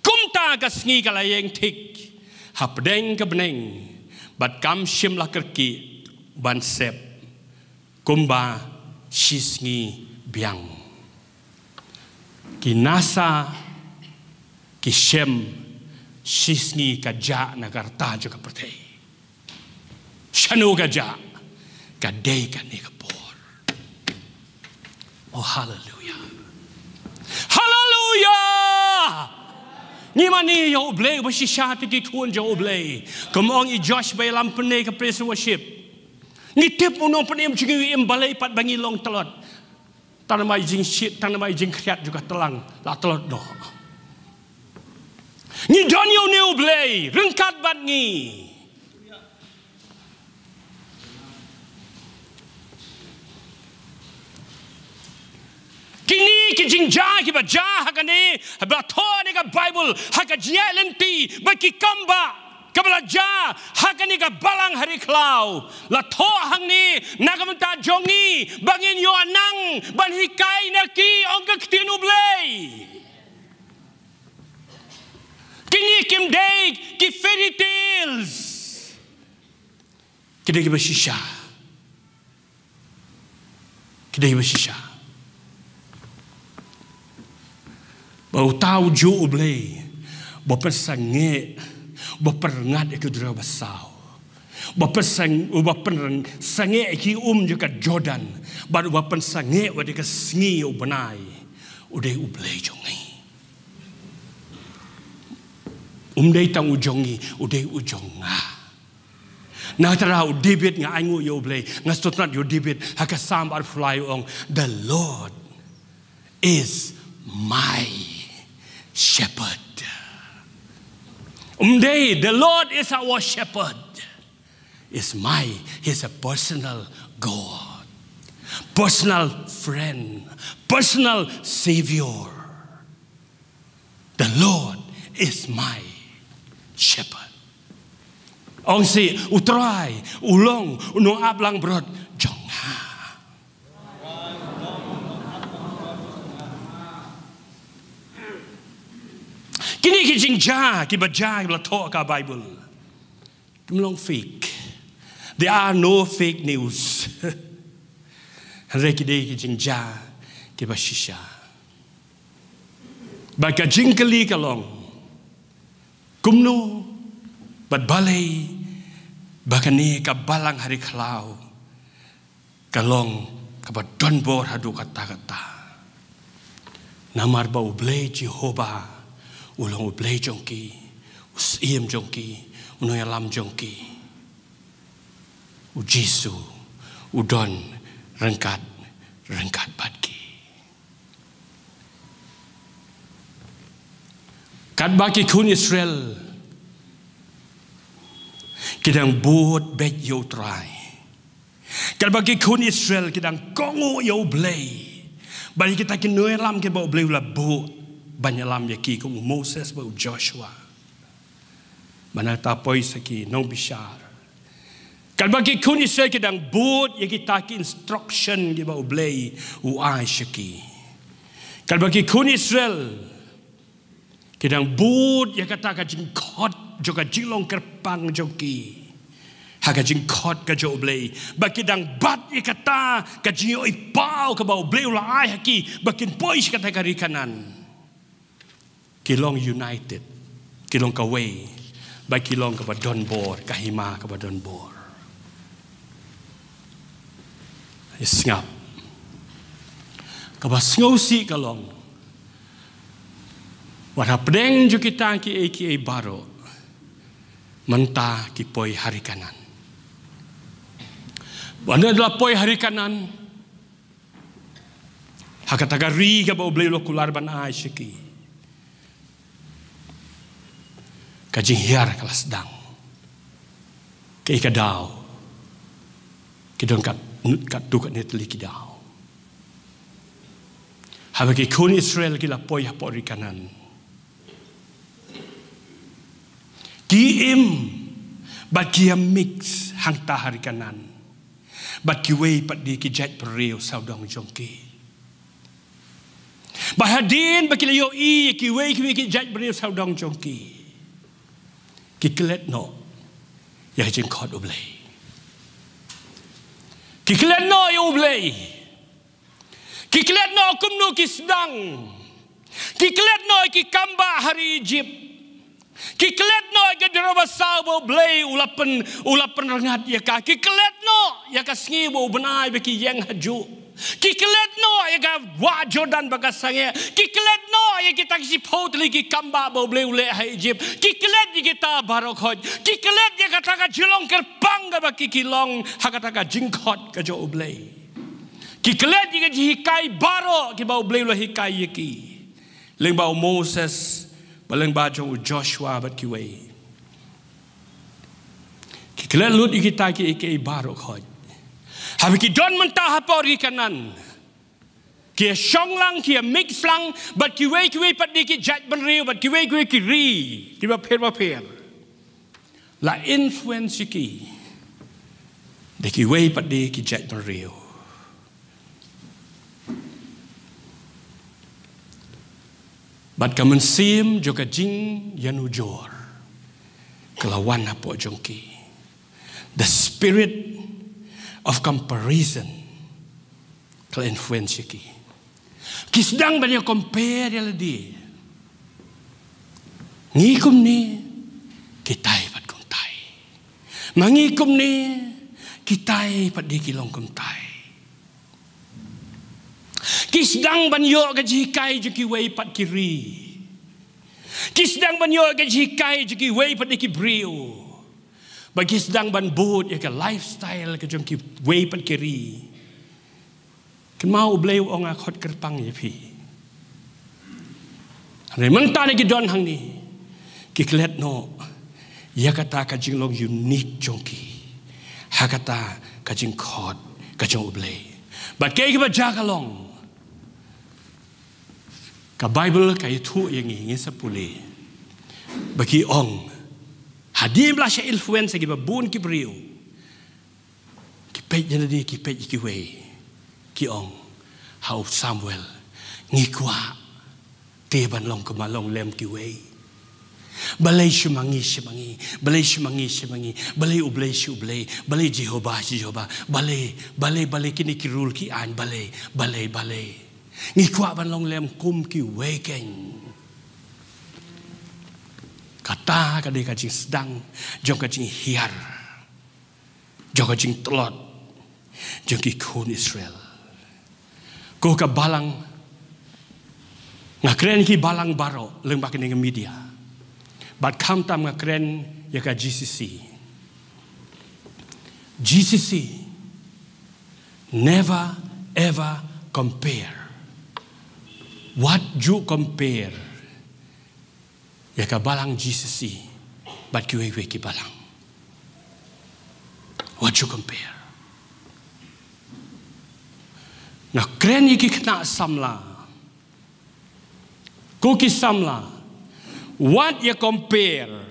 Speaker 6: kumta kasngi kalau yang tik, habdeng kebeneng, bat kam shimla kerki bansep, kumba shisngi biang. Kinasa kishem shisni kaja nagarta juga pertei shanu kaja kadei kan nikapor. Oh hallelujah, hallelujah. Ni mani yo oblay basisha tiki kun jo oblay komong I Josh bay lampene ka praise worship ni tip unong penem jingi imbalai pat bangi long telot. Tanamai jing shit, tanamai jing kriat juga telang, la telot do. Ni donyo ne oblay, rengkat bat ni. Kini ki jing ja ki ba ja hakane, ba tho ne ka Bible hakajnya lenti, ba ki kamba. Kabelaja hakani ka balang hari klau la tho hang ni nagamta jongi bangin yo anang ban hikai na ki ong ka ktinu blay kini kim day ki fairy tales kidai bashisha bau tau jo blay bo persange baperngat ke dura basau bapen sange ki juga Jordan baru bapen sange wadi ke sngi ubenai udai ublei jongi umdai tang ujongi udai ujonga na tara u David nga aingu yo ublei nga stotnat yo David hakasam bar fly ong the Lord is my shepherd. The Lord is our shepherd. He's a personal God. personal friend, personal savior. The Lord is my shepherd. Ông si utrai, ulong, uno ablang brod, jongha. Kini kijing ja, kibaja, kibla talk ka Bible. Kimlong fake. There are no fake news. Rekide kijing ja, kibashisha. Baka jingkali kalong, kumno, bat balay, baka ni kabalang hari kalaw, kalong kabat donbor hadu kata-kata. Namar ba ublay Jehovah, ulang ublay jongki, usiem jongki, unoy alam jongki, ujisu, udon, rengkat badki. Kat bagi kun Israel kidang buat bet yo try. Kat bagi kun Israel kidang kongo yo blay. Bagi kita kinoi lam ke bau blay ula bu banyak lam yaki ku Moses bau Joshua. Mana tapoi saki nong bishar. Kat bagi kun Israel kidang buat yaki taki instruction ke bau blay u ai shaki. Kat bagi kun Israel kidang bud ya kata ka jingkot juga jinglong kerpang joki haga jingkot ka jo blay bakidang bat ya kata ka jingo ipau ka bau blay ula ai haki bakin pois kata ka rikanan kilong united kilong ka way ba kilong ka badon bor ka hima ka badon bor isngap ka basngausi kalong Wara pedeng jo kita ki baro mentah ki poi hari kanan. Wana adalah poi hari kanan. Hakataga ri ka bau blay lo kular ban ai shiki. Kajing hiar kelas dang. Ke ikadao. Kidon kat tukat net li kidao. Habaki kun Israel kila poi hari kanan. Kiim bat kia mix hang ta hari kanan bat kiwei pat di kijat pereu saudang jongki bahadin bakila yo I kiwei kijat pereu saudang jongki kiklet no ya jing khot oblay kiklet no yo oblay kiklet no kumno kisdang kiklet no kikamba hari Egypt kiklet no ke deroba sabo blay ulapan rengat ya ka kiklet no ya ka sngi bo benai beki yang haju kiklet no ya ka wa Jordan baga sange kiklet no ya kita si potli ki kamba bo blay ule ha Egypt kiklet ya kita barokhot kiklet ya kata ka jilong kerpang ga baki kilong hakata ka jingkhot ka jo blay kiklet ya hikai baro ki ba blay ule hikai yaki leng ba Moses Balang bajong Joshua bat kiway. Kiklet lut ikita ki ike barok hoj. Habi ki don mentah hapor kanan. Kia shong lang kia mix lang bat kiway pat di ki jat ban riu bat kiway ki ri ki ba per. La influence ki. De kiway pat di ki jat ban riu. Bat kamen sim juga jing yanujor kelawan apa jongki. The spirit of comparison kala influence ki. Kisdang banyak compare ya ladi. Ngikum ni kitai pat kumtai. Mangikum ni kitai pat di kilong kumtai. Kisdang banyo gajikai juki way pat kiri. Kisdang banyo gajikai juki way pat ki brio. Bagi kisdang ban bud ya ka lifestyle ka juki way pat kiri. Kan mau bleu ong akot kerpang ya pi. Re mentane ki don hang ni. Ki klet no. Ya kata ka jinglong unique jongki. Hakata ka jing khot ka jong bleu. But kaya ka ba jagalong? Ka Bible kaya tu yang ingin sepuli. Bagi ong hadim lah siya influence kita bun kibriu. Kipet jadi kipet kiwe. Ki ong hau Samuel ngikwa teban long kemalong lem kiwe. Balai semangi, balai semangi, balai ublay, balai Jehovah, balai kini kirul ki an, balai. Ngikwa ban long lem kum ki weken. Kata kadai kajing sedang, jong kajing hiar, jong kajing telot, jong ki kun Israel. Ko ka balang, ngakren ki balang baro, leng bakin dengan media. But come tam ngakren ya ka GCC. GCC never ever compare. What you compare ya ka balang GCC, but kiwe ki balang. What you compare? Ngakren iki kena samla. Ko ki samla. What you compare?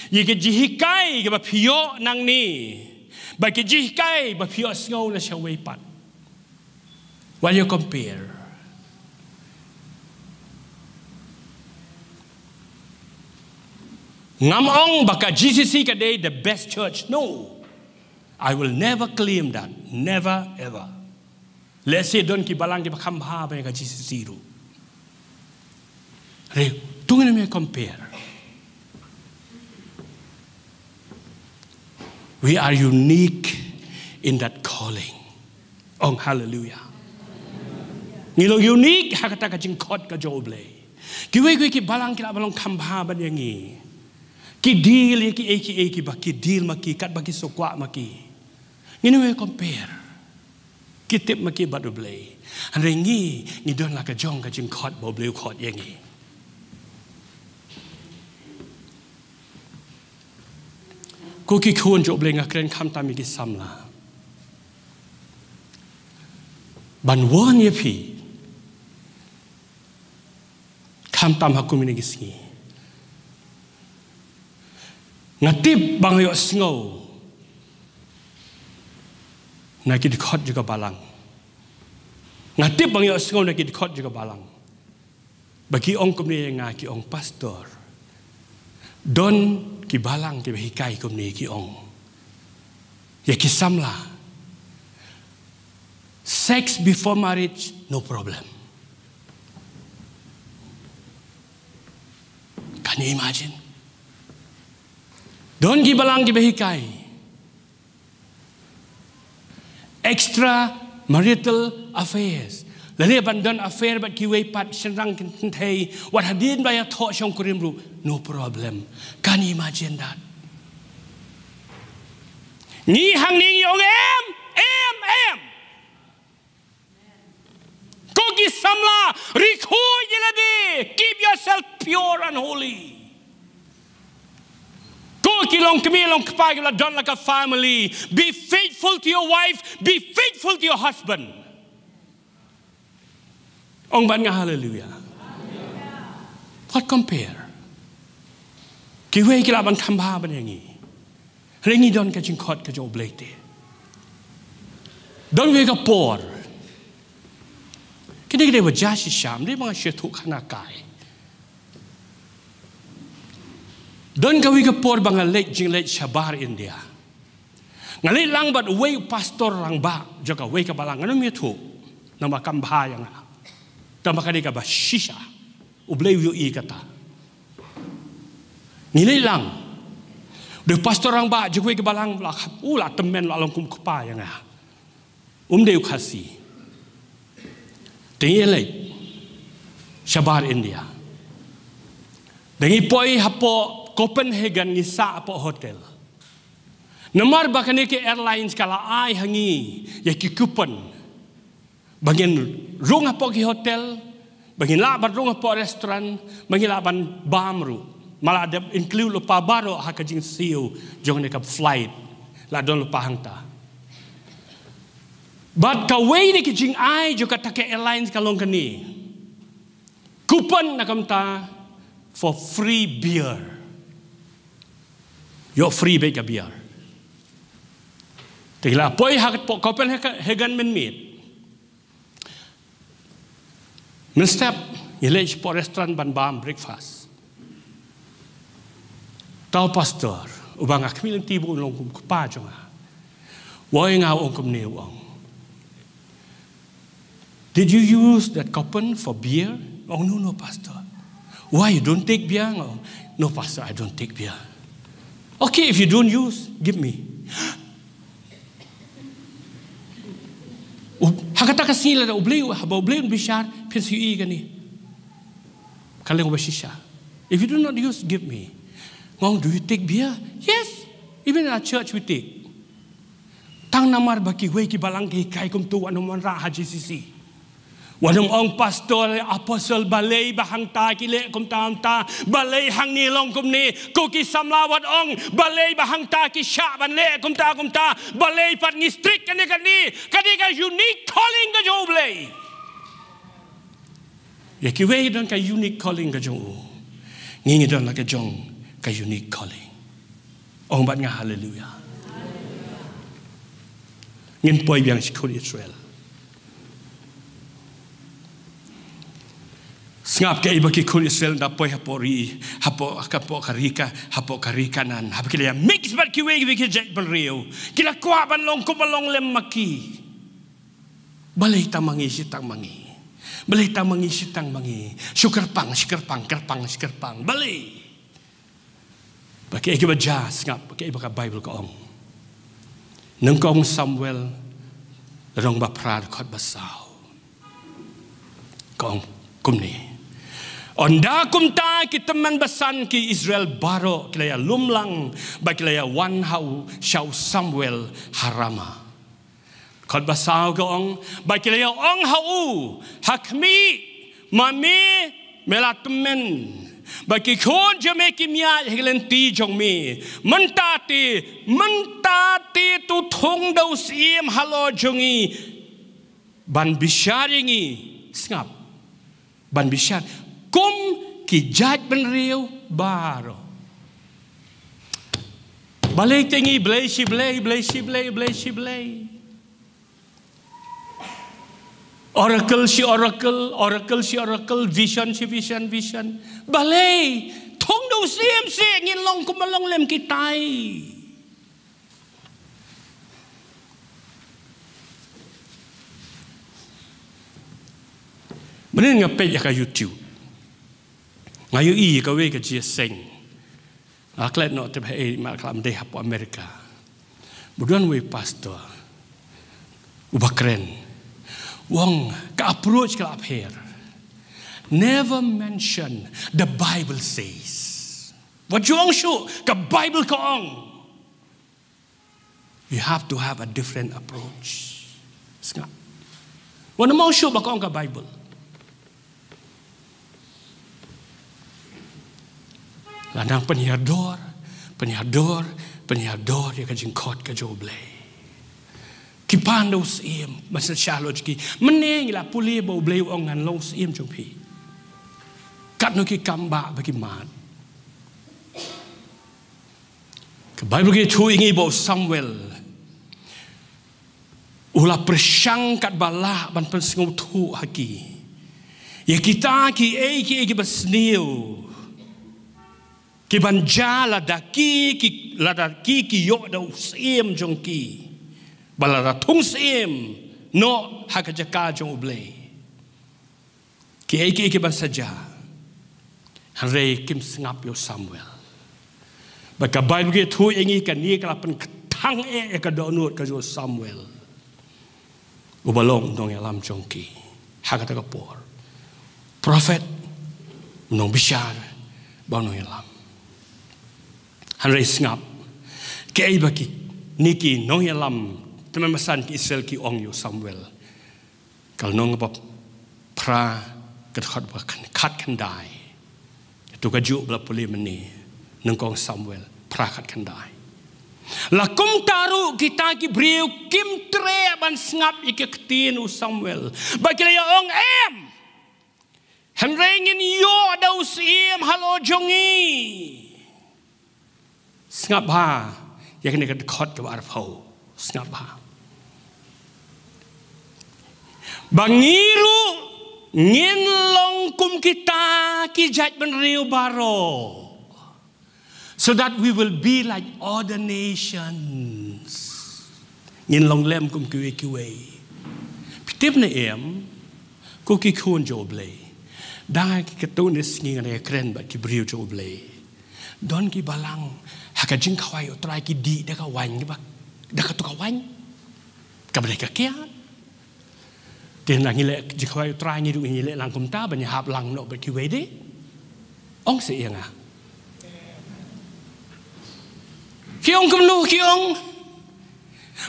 Speaker 6: You ke jihikai ke bapio nang ni, bagi jihikai bapio sngau na siya weipat. What you compare? Ngamong baka GCC kadai the best church? No, I will never claim that. Never ever. Let's say don ki balang ki bakambha ba ka GCC ru. Re tunggu na compare. We are unique in that calling. Oh, hallelujah. Ngilong unique hakata ka jing kot ka joble. Kiwe ki balang ki balong kambha ban yangi. Ki deal ki eki ba ki deal maki kat bagi sokwa maki. Ngino compare. Ki tip maki baduble. Rengi ni don la ka jong ka jing kot boble kot yangi. Ko ki kun jo bleng akren kam tam ki samla. Ban won ye pi. Kam tam ha kumini ki singi. Ngatip bang yo sngo. Na ki dikot juga balang. Ngatip bang yo sngo na ki dikot juga balang. Bagi ong kumni nga ki ong pastor. Don ki balang ki hikai kum ni ki ong. Ya ki samla. Sex before marriage, no problem. Can you imagine? Don ki balang ki hikai. Extra marital affairs. Lalu abandon affair bat kiwe pat senang kintai wat hadin bayar thok syong kurimru, no problem. Can you imagine that? Ni hang ning yong em. Kogi samla rikhu yeladi. Keep yourself pure and holy. Kogi long kemi long kpai la don like a family. Be faithful to your wife. Be faithful to your husband. Ong ban nga hallelujah. What compare? Kiwe kila ban kambha ban yangi. Rengi don ka jingkot ka jo blete. Don we ka por. Kini kide wa jashi sham di mga shetu kana kai. Don ka we ka por bang late jing late shabar India. Ngali lang bat we pastor lang ba joka we ka balang ngano mi tu na makambha yang Tama ka ba shisha ublay yu ikata. Nilay lang. De pastor ang ba jukwe ke balang la ula temen la long kum kupa yang ah. De ukasi. Tengilay. Shabar India. Dengi poi hapo Copenhagen ni sa apo hotel. Namar ba kani ke airlines kala ai hangi ya ki coupon. Bangin rung apa ki hotel, bangin laban rung apa restoran, bangin laban bamru. Malah ada include lupa baru hakajing siu jong nekap flight, la don lupa hangta. But kaway ni kijing ay jo katake airlines kalong kani. Coupon na kamta for free beer. Yo free bega beer. Tigla poi hakat po Copenhagen men meet. Men step yelej po restaurant ban bam breakfast. Tau pastor ubang akmilang tibu long pa jo nga. Why nga ong kumne wong. Did you use that coupon for beer? Oh, no, pastor. Why, you don't take beer? Oh, no, pastor, I don't take beer. Okay, if you don't use, give me. Hakata kasila na ubleo, haba ubleo bishar, pensi yu gani. Kaleng washisha. If you do not use, give me. Ngong, do you take beer? Yes. Even in our church we take. Tang namar baki wei ki balang ki kai kum tu anuman ra haji sisi. Wanong ong pastor apostle balay bahang ta kile kum tam ta balay hang ni long kum ni ko ki samlawat ong balay bahang ta ki sha ban le kum ta balay pat ni strict kani ka unique calling ka jo blay ye ki wei don ka unique calling ka jo ngi don la ka jong ka unique calling ong bat nga hallelujah ngin poi biang sikul Israel Ngap ke iba ki kul Israel da poi hapori hapo karika nan hap kile mix bat ki wegi ki jet ban rio kila kwa ban long ko balong lem maki balai tamangi sitang mangi syukur pang balai baki ki baja ngap baki iba ka Bible ko ong nang kong Samuel rong ba prad khot basau kong kumni Onda kumta kita man basan ki Israel baro kilaya lumlang ba kilaya wan hau shau Samuel harama. Kod basaw gong ba kilaya ong hau hakmi mami melatumen ba ki kon jame ki mia helenti jong mi mentati tu thong dau sim halo jongi ban bisharingi ngap ban bishar Kum ki jaj ben riu baro. Balay tingi blay si blay. Oracle si oracle, vision si vision. Balay, thong do sim ngin long kumalong lem kitay. Menin ngapay ka YouTube. Ngayon ka wei ka jia seng. Aklat no te hai maklam deh hapo Amerika. Buduan wei pastor. Ubakren. Wong ka approach ka apher. Never mention the Bible says. What you ong show ka Bible ka ong. You have to have a different approach. Ska. Wana mau show ba ka ong ka Bible. Lanang penyiador ya kajingkot ka joblay. Kipan daw sim masa shaloj ki meneng la puli bo blay ong ngan long sim jong pi. Kat no ki kamba bagi mat. Ke Bible ki tu ingi bo Samuel. Ula persang kat bala ban pensengu tu haki. Ya kita ki basniu. Ki banja ladaki ki yo dau sim jong ki balada tung sim no hakajaka jong ublay ki ban saja hare kim sngap yo Samuel baka Bible ge thu ingi kan ni kala pen thang ka donut ka jo Samuel ubalong dong alam jong ki hakata ka por prophet nong bishar ba no alam Hanrei ngap ke baki niki nong yalam teman masan ki Israel ki ong yo Samuel kal nong bap pra kat khat kan dai tu ka ju bla poli mani nong kong Samuel pra khat kan dai Lakum taru kita ki briu kim tre ban ngap ikektin u Samuel. Bagi ya ong em. Henrengin yo daus im halo jongi. Ngap ha. Yang ni kedekot ke arfau. Ngap ha. Bangiru ngin long kum kita ki jat ben riu baro. So that we will be like other nations. Ngin long lem kum kiwe. Pitip na em ko ki kun joble. Dai ki katunis ngi ngane kren ba ki briu joble. Don ki balang haka jing khawai utrai ki di da ka wan ki ba. Da ka tu ka wan. Ka bre ka kia. Tin lang ile ji khawai utrai ngi du ngi le lang kum ta ba ni hap lang no ba ki we de. Ong se yang a. Kiong kumnu kiong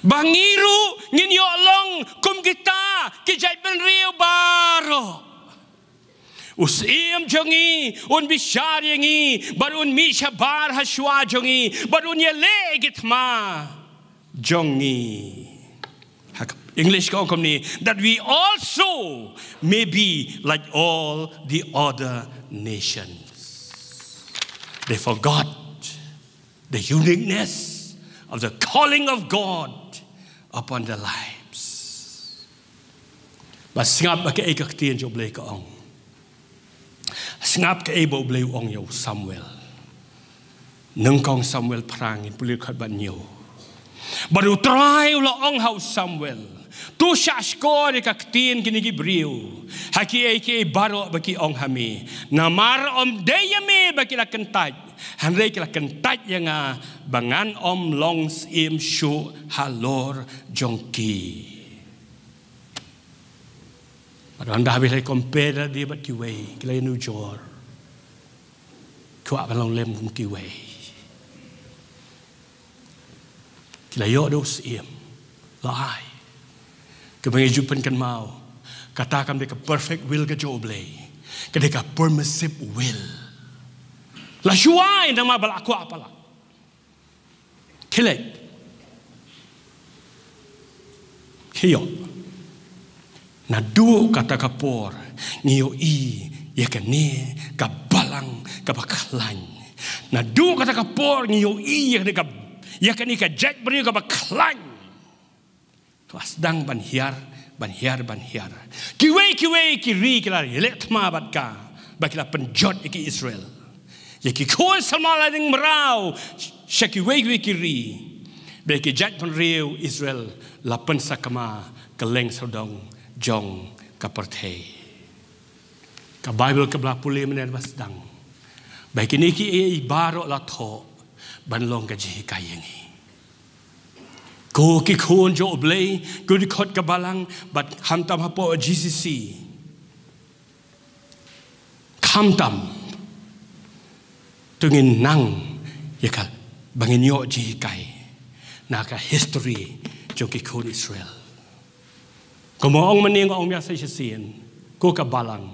Speaker 6: bangiru ngin yo long kum kita kijai ben riu baro usim jongi un bishar yangi barun mi shabar hashwa jongi barun ye le gitma jongi English ko kumni that we also may be like all the other nations. They forgot the uniqueness of the calling of God upon their lives. But singap ba ke ikaktian jo blay ka ong. Singap ke ebo blay ong yo Samuel. Nung kong Samuel prangin pulir kat ban yo. Baru try ula ong how Samuel. Tu syashko de kaktin kini gibriu. Haki eke baro baki ong hami. Namar om deyame baki la kentaj. Hanrei kila kentaj yang bangan om longs im shu halor jongki. Pada anda bila compare dia bat kiwei kila nu jor. Kuat balong lem kum kiwei. Kila yo dos im lai. Kemengijupan kan mau katakan mereka perfect will ke joblay. Kedeka permissive will. La shuai nama balaku apalah. Kile. Kiyo. Na du kata kapor ngiyo I ya kene ka balang ka baklan. Na du kata kapor ngiyo I ya kene ka jack beri ka baklan. Tuasdang banhiar. Kiwe kiri kila let ma bat ka bakila penjot iki Israel. Yaki kau sama lading merau, syakiwe kiri, bagi jat penriu Israel lapan sakama keleng sodong jong kapertei. Ka Bible kebelah pulih mener basdang. Bagi niki ibarok latho banlong kaji kayengi. Ko kikun jo oblay, ko dikot kabalang, bat hamtam hapo GCC. Hamtam. Tungin nang yakal bangin yo jikai naka history jong kikun Israel. Komoong maning ong biasa sien ko kabalang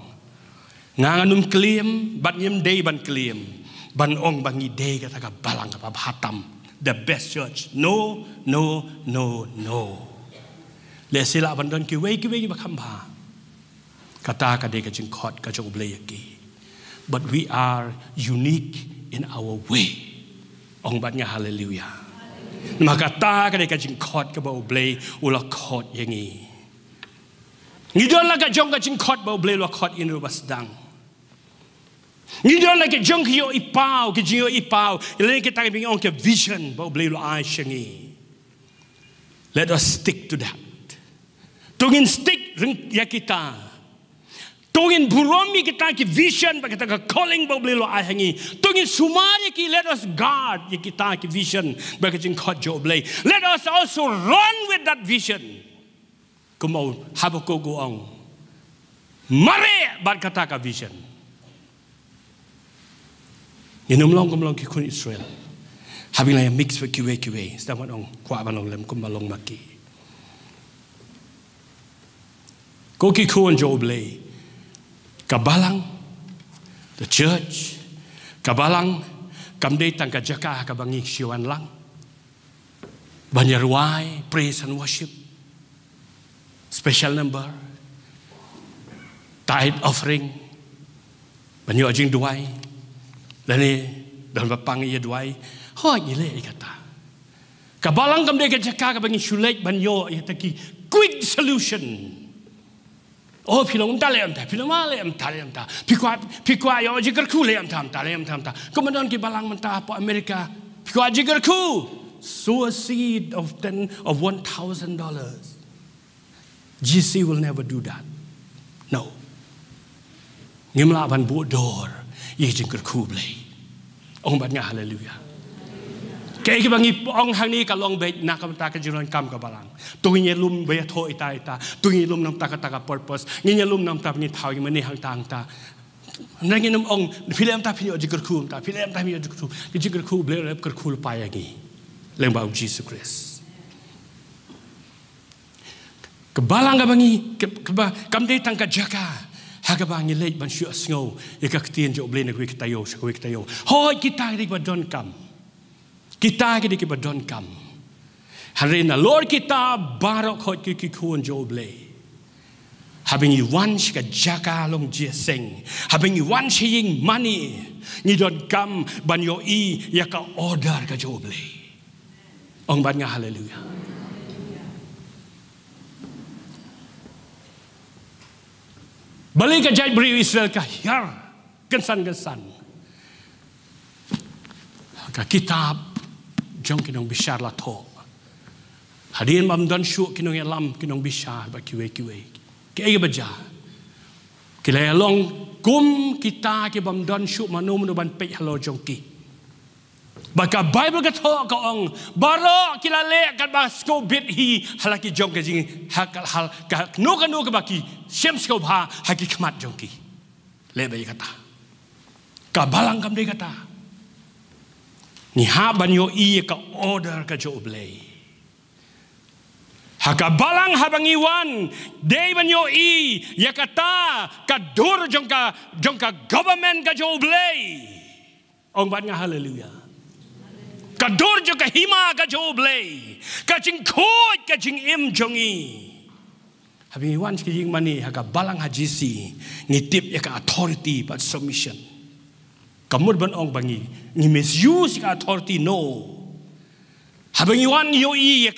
Speaker 6: nganganum klaim bat nyem day ban klaim ban ong bangi day kata kabalang ka hatam the best church no le sila bandon ki we bakamba kata ka de ka jing khot ka jong blayaki but we are unique in our way. Ong batnya haleluya. Maka ta kada kajing khot ka bau blay ula khot yangi. Ngidon la ka jong ka jing khot bau blay ula khot inu basdang. Ngidon la ka jong ki yo ipau ki jing yo ipau ile kita ka ong ka vision bau blay ula ai shangi. Let us stick to that. Tungin stick ring ya kita. Tungin buromi kita ki vision bagi kita calling bau blelo ahangi. Tungin sumari ki let us guard kita ki vision bagi jing khot jo blay. Let us also run with that vision. Kumau habako goong. Mare bat kata ka vision. Inumlong kumlong ki kun Israel. Habing la mix with kiwe. Sedang ong kwa banong lem kumalong maki. Ko ki kun jo blay. Kabalang, the church, kabalang, kamday tang kajaka kabangi siwan lang. Banyaruai, praise and worship, special number, tithe offering, banyak jing duai, dan ni dan bapang ia duai, hoi gile kata. Kabalang kam dia kerja bagi sulek banyak ia taki quick solution. Oh pilong talem ta, pilong malem talem ta, pikwa yo jigar ku lem tam talem tam ta. Kemudian kibalang mentah apa Amerika, pikwa jigar ku. Sow a seed of $1,000. GC will never do that. No. Ngimla ban bodor, ye jingker kublay. Ong bat nga hallelujah. Kaya kibangi ong hang ni kalong bet na kamta ka jiron kam ka balang. Tuwing lum be tho ita, tuwing lum nam ta purpose, nginya lum nam ta ni thau gi mani hang tang ta. Nangin ong pilem ta pinyo jingker ku ta, pilem ta pinyo jingker ku ble rep ker ku pa yagi. Lembau Jesus Christ. Kebalang kabangi kamde tangka jaka. Hagabangi late ban sure snow. Yakaktian jo blena kwik tayo. Hoi kita dik badon kam. Kita dik badon kam. Harina Lord kita barok hot kikikuan jo blay. Habing you once ka jaka long jeseng. Habing you once ying money. Ni don kam ban yo I yaka order ka jo blay. Ong bat nga hallelujah. Balik ka jay beri Israel ka yar gansan. Ka kitab jong kinong bishar la to. Hadin mamdan syu kinong yalam kinong bishar ba kiwe. Kaya baja. Kilay long kum kita ki mamdan syu manum no ban pe halo jong ki. Baka Bible kata kaong baro kilale kat basko bit hi halaki jong ke jing hal ka no ka baki sem sko bha haki khmat jong ki lebe kata ka balang kam de kata ni ha ban yo I ka order ka jo blay haka balang habangi wan de ban yo I ya kata ka dur jong ka government ka jo blay ong bat nga hallelujah. Kador jo ka hima ka jo blay. Ka jing khot ka jing im jongi. Habing wan ki jing mani ha ka balang hajisi ngitip ya ka authority but submission. Kamud ban ong bangi ni misuse ka authority no. Habing wan yo I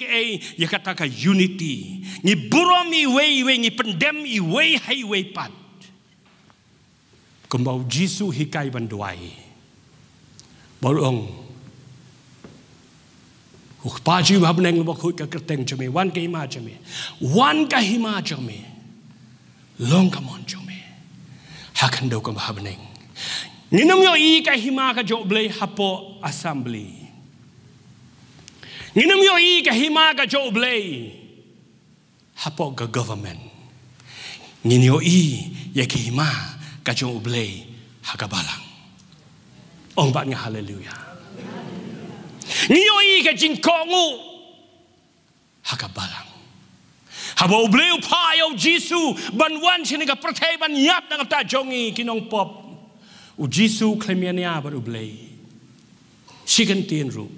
Speaker 6: ya ka ka unity. Ni burom I way ni pendem I way highway pat. Kumbau Jisu hikai ban duai. Borong Paji habneng lo bakut ka kerteng jame wan ka hima jame long kamon jame hakan do kam habneng nginum yo I ka hima ka jo blay hapo assembly nginum yo I ka hima ka jo blay hapo ka government ngin yo I ya ka hima ka jo blay hakabalang ong bat nga hallelujah. Niyo I ka jing kongu hakabalang. Habo bleu pa yo Jisu ban wan sini ka pertai ban yap nang ta jongi kinong pop. U Jisu klemiania baru blei. Sikan tien ru.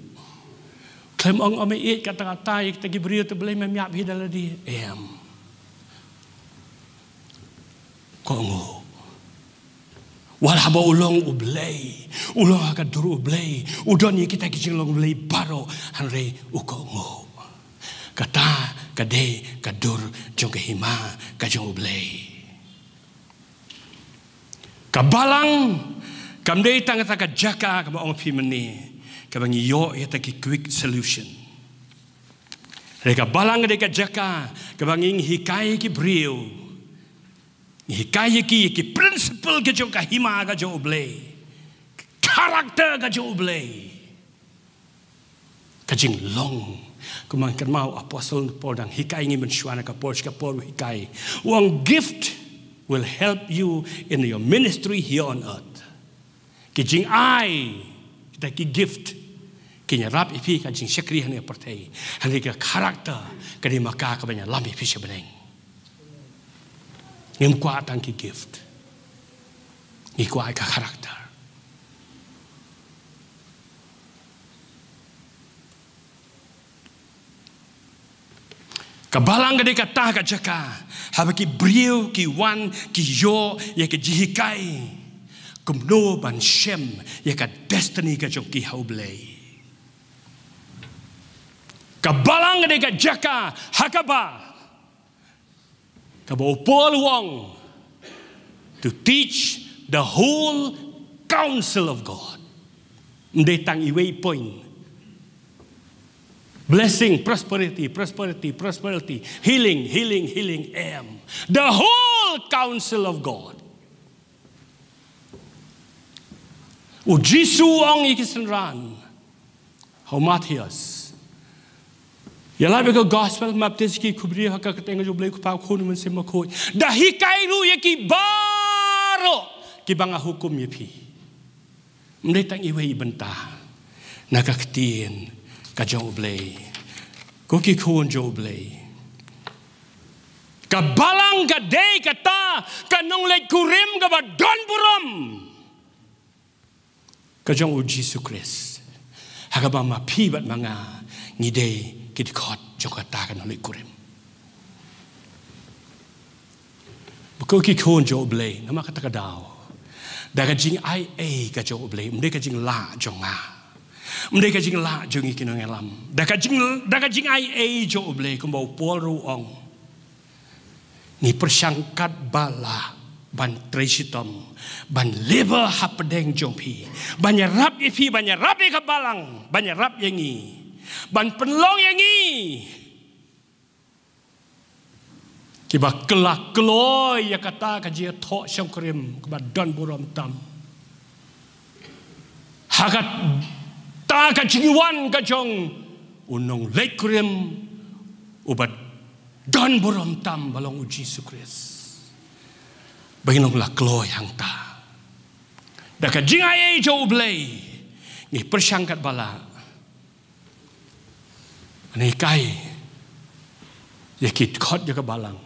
Speaker 6: Klem ong ame it kata-kata ik tagi beriu te blei mem yap hidala di em. Kongu. Wal haba ulong ublay, ulong akan duru ublay, udon ye kita kicing long ublay baro hanre ukongo. Kata kade kadur jong kahima kajong ublay. Kabalang kamde tang ta kajaka kama ong pimani kabang yo ye ta quick solution. Reka balang de kajaka kabang ing hikai ki brio. Hikaya ki principle ka jo kahima ka jo oblay. Karakter ka jo oblay. Kajing long. Kumang mau apostle Paul dang hikay ngi mensyuana ka Paul hikay. One gift will help you in your ministry here on earth. Kajing ai kita ki gift kinya rap ipi kajing syakri hane pertai. Hane ka karakter kadi maka ka banya lam ipi sebeneng. Ngem kuatan ki gift. Ni kuat ka karakter. Kabalang gade kata ka jaka. Haba ki brio ki wan ki yo ya ki jihikai. Kumno ban shem ya ka destiny ka jong ki haublei. Kabalang gade ka jaka hakaba. Kabo Paul Wong to teach the whole counsel of God. Mdetang iway point. Blessing, prosperity, prosperity, prosperity, healing, healing, healing, the whole counsel of God. O Jisu ang ikisenran, how Matthias. Yalah bego gospel maptes ki kubri haka ketenga jublei ku pau khun men sema khoi. Dahi kairu ye ki baro ki banga hukum ye pi. Mdetang iwe ibenta nakaktin ka joblei ko ki khun joblei ka balang ka dei kata ka nong le kurim ka ba don buram ka jong Jesus Christ haka ba ma pi bat manga ni dei ki khot jong kata ka nong le kurim ko ki khun joblei nama kata ka daw daga jing ai ka joblei mde ka jing la jonga mereka jing la jung ikin ngelam. Daga jing ai jo oble kumbau Paul ruong. Ni persangkat bala ban tresitom ban leba hapedeng jong pi. Banyak rap ipi banyak rap ke balang banyak rap yangi. Ban penlong yangi. Kiba kelak keloy ya kata kajia tok syam krim keba don buram tam. Hakat ta ka jingwan ka jong unong lekrim ubat don buram tam balong Jesus Christ baginong la kloy hang ta da ka jingai jo blei ni persangkat bala ani kai yakit khot ya ka balang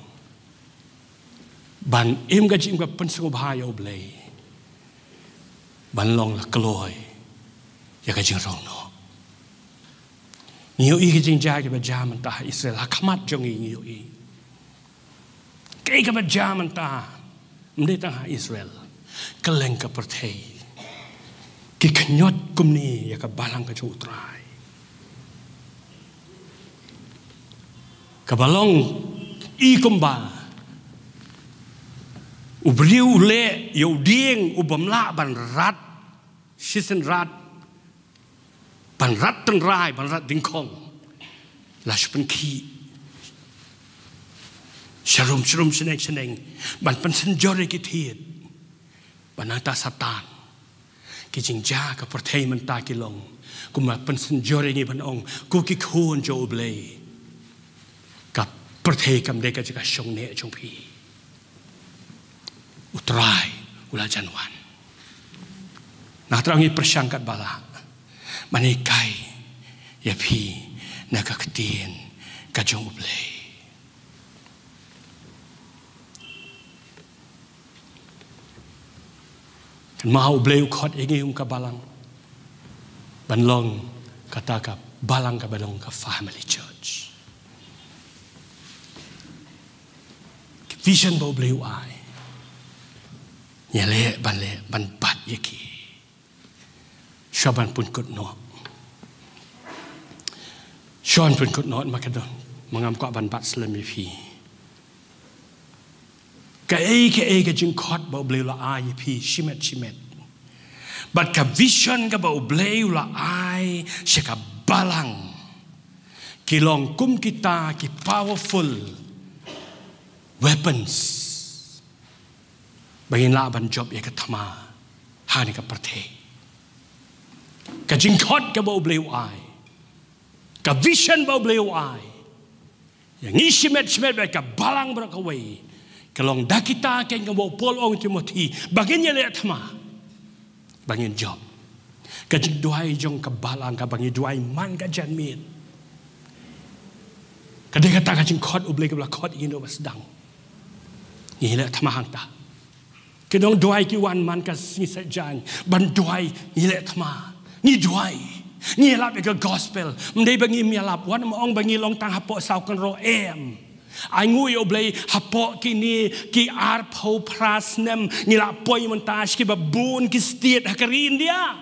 Speaker 6: ban im ka jing ka pensung bhai yo blei ban long la kloy ya ka jing rong no niyo i ka jing ja ka ba jaman ta Israel hakamat jong i niyo i kai ka ba jaman ta mde ta Israel kaleng ka perthei ki khnyot kumni ya ka balang ka chu trai ka balong i kumba ubriu le yo ding ubamla ban rat shisen rat ban rat teng rai ban rat ding kong lash pen ki sharum seneng ban pen senjore ki thiet ban ta satan ki jing ja ka perthei man ta ki long kuma pen senjore ni ban ong ku ki khon jo blei ka perthei kam de ka ka shong ne chong pi utrai ula janwan na trangi persangkat bala manikai ya pi nakaktin ka jong blei kan mau blei khot enge ka balang banlong kata ka balang ka balong ka family church vision bo blei ai nyale ban bat yeki Shaban pun kut no. Sean pun kut no makadon mangam ko ban bat selami pi. Ka jing khot ba bleu la ai pi shimet. But ka vision ka ba bleu la ai se ka balang. Kilong kum kita ki powerful weapons. Bagin la ban job ya ka thama ha ni ka parthe. Ka jing khot ka ba bleu ai ka vision ba bleu ai yang isimet ba ka balang bra ka wei kalong dakita ken ka bo Paul ong Timothy bagin ya le thma bagin job ka jing duai jong ka balang ka bagin duai man ka jan mit ka de kata ka jing khot bleu ka bla khot in do sedang ni le thma hang ta kedong duai ki wan man ka si sa jan ban duai ni le thma ni duai Ni lap ke gospel. Mendai bangi mi lap wan ong bangi long tang hapok sau kan ro em. Ai ngui oblei hapok kini ki ar pau prasnem ni lap poi montas ki babun ki stiet hakarin dia.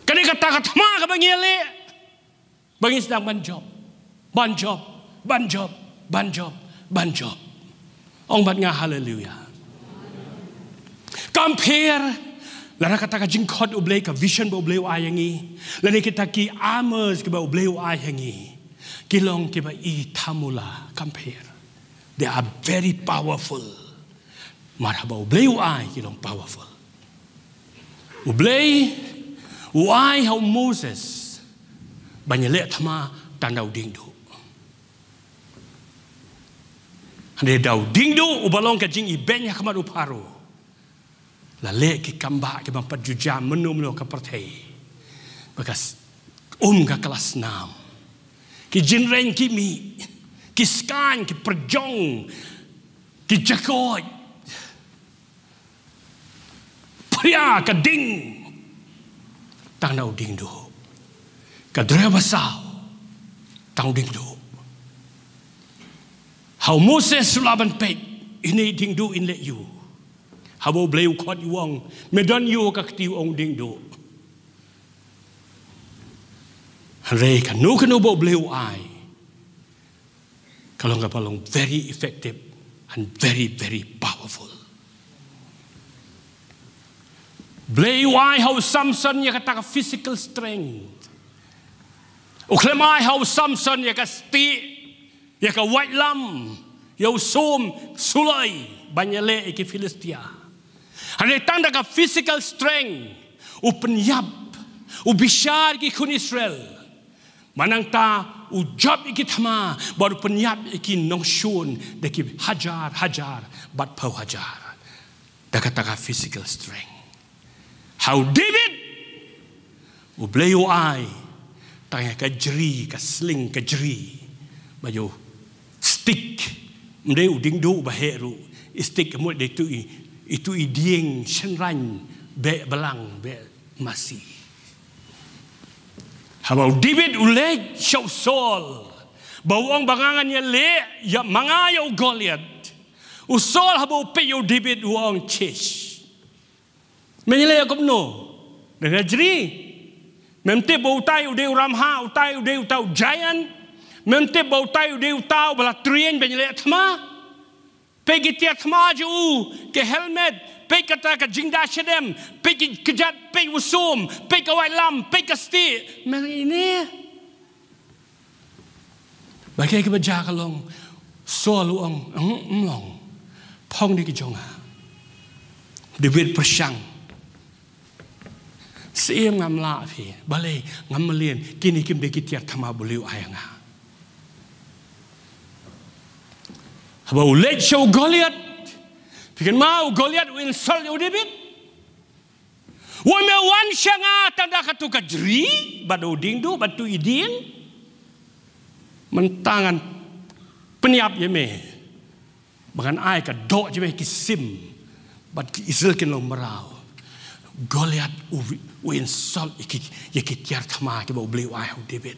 Speaker 6: Kani kata ma ka bangi le. Bangi sedang ban job. Ong bat nga hallelujah. Compare lara kata ka jingkot oblei ka vision ba oblei ayangi. Lani kita ki armors ki ba oblei ayangi. Kilong ki ba I tamula compare. They are very powerful. Marhaba oblei ay kilong powerful. Oblei uai how Moses banyale thama tandau dingdu. Hande dau dingdu ubalong ka jing ibenya kamar uparo. La le ki kamba ki bang pajujam menum lo ka perthei. Bekas ka kelas 6. Ki jinreng ki mi. Ki skan ki perjong. Ki jakoi. Pria ka ding. Tang dau dingdu. Ka drebasau. Tang dingdu. How Moses sulaban pek ini dingdu in let you. Habo bleu kot yuang medan you ka ktiu ong dingdu. Re kan no bo bleu ai. Kalong kapalong very effective and very very powerful. Bleu ai how Samson ya kata physical strength. Uklemai how Samson ya ka sti ya ka white lam ya usum sulai banyale iki Filistia. Ada tanda ka physical strength upenyap ubishar ki kun Israel manang ta ujab iki thama baru penyap iki nongshun deki hajar bat pau hajar dakata ka physical strength. How David ubleyo ai tanya ka jeri ka sling ka jeri bayo stick mde uding do baheru stick mo de itu idieng shenran be belang be masih. Habau David uleg show Saul bawang bangangan ya le ya mangayo Goliath usol habau pe yo David uang chesh menyele komno dengan jeri memte bau tai ude ramha utai ude utau giant mente bau tai ude utau bala trien menyele thma pegi tiat maju ke helmet pegi kata ke jingda shedem pegi kejat pegi usum pegi kawai lam pegi kasti mari ini bagai ke baja kalong solu ong long pong di kejonga David persang siem ngam la phi balai ngam melien kini kim de tiat thama boliu ayanga. Habau let show Goliath. Pikan mau Goliath will insult you David. Wame wan syanga tanda katu kajri badu dingdu batu iding. Mentangan peniap je me. Bahkan ai ka dok je me kisim. Bat ki Israel kin long merau. Goliath will insult yaki tiar thama ke bau beli ai David.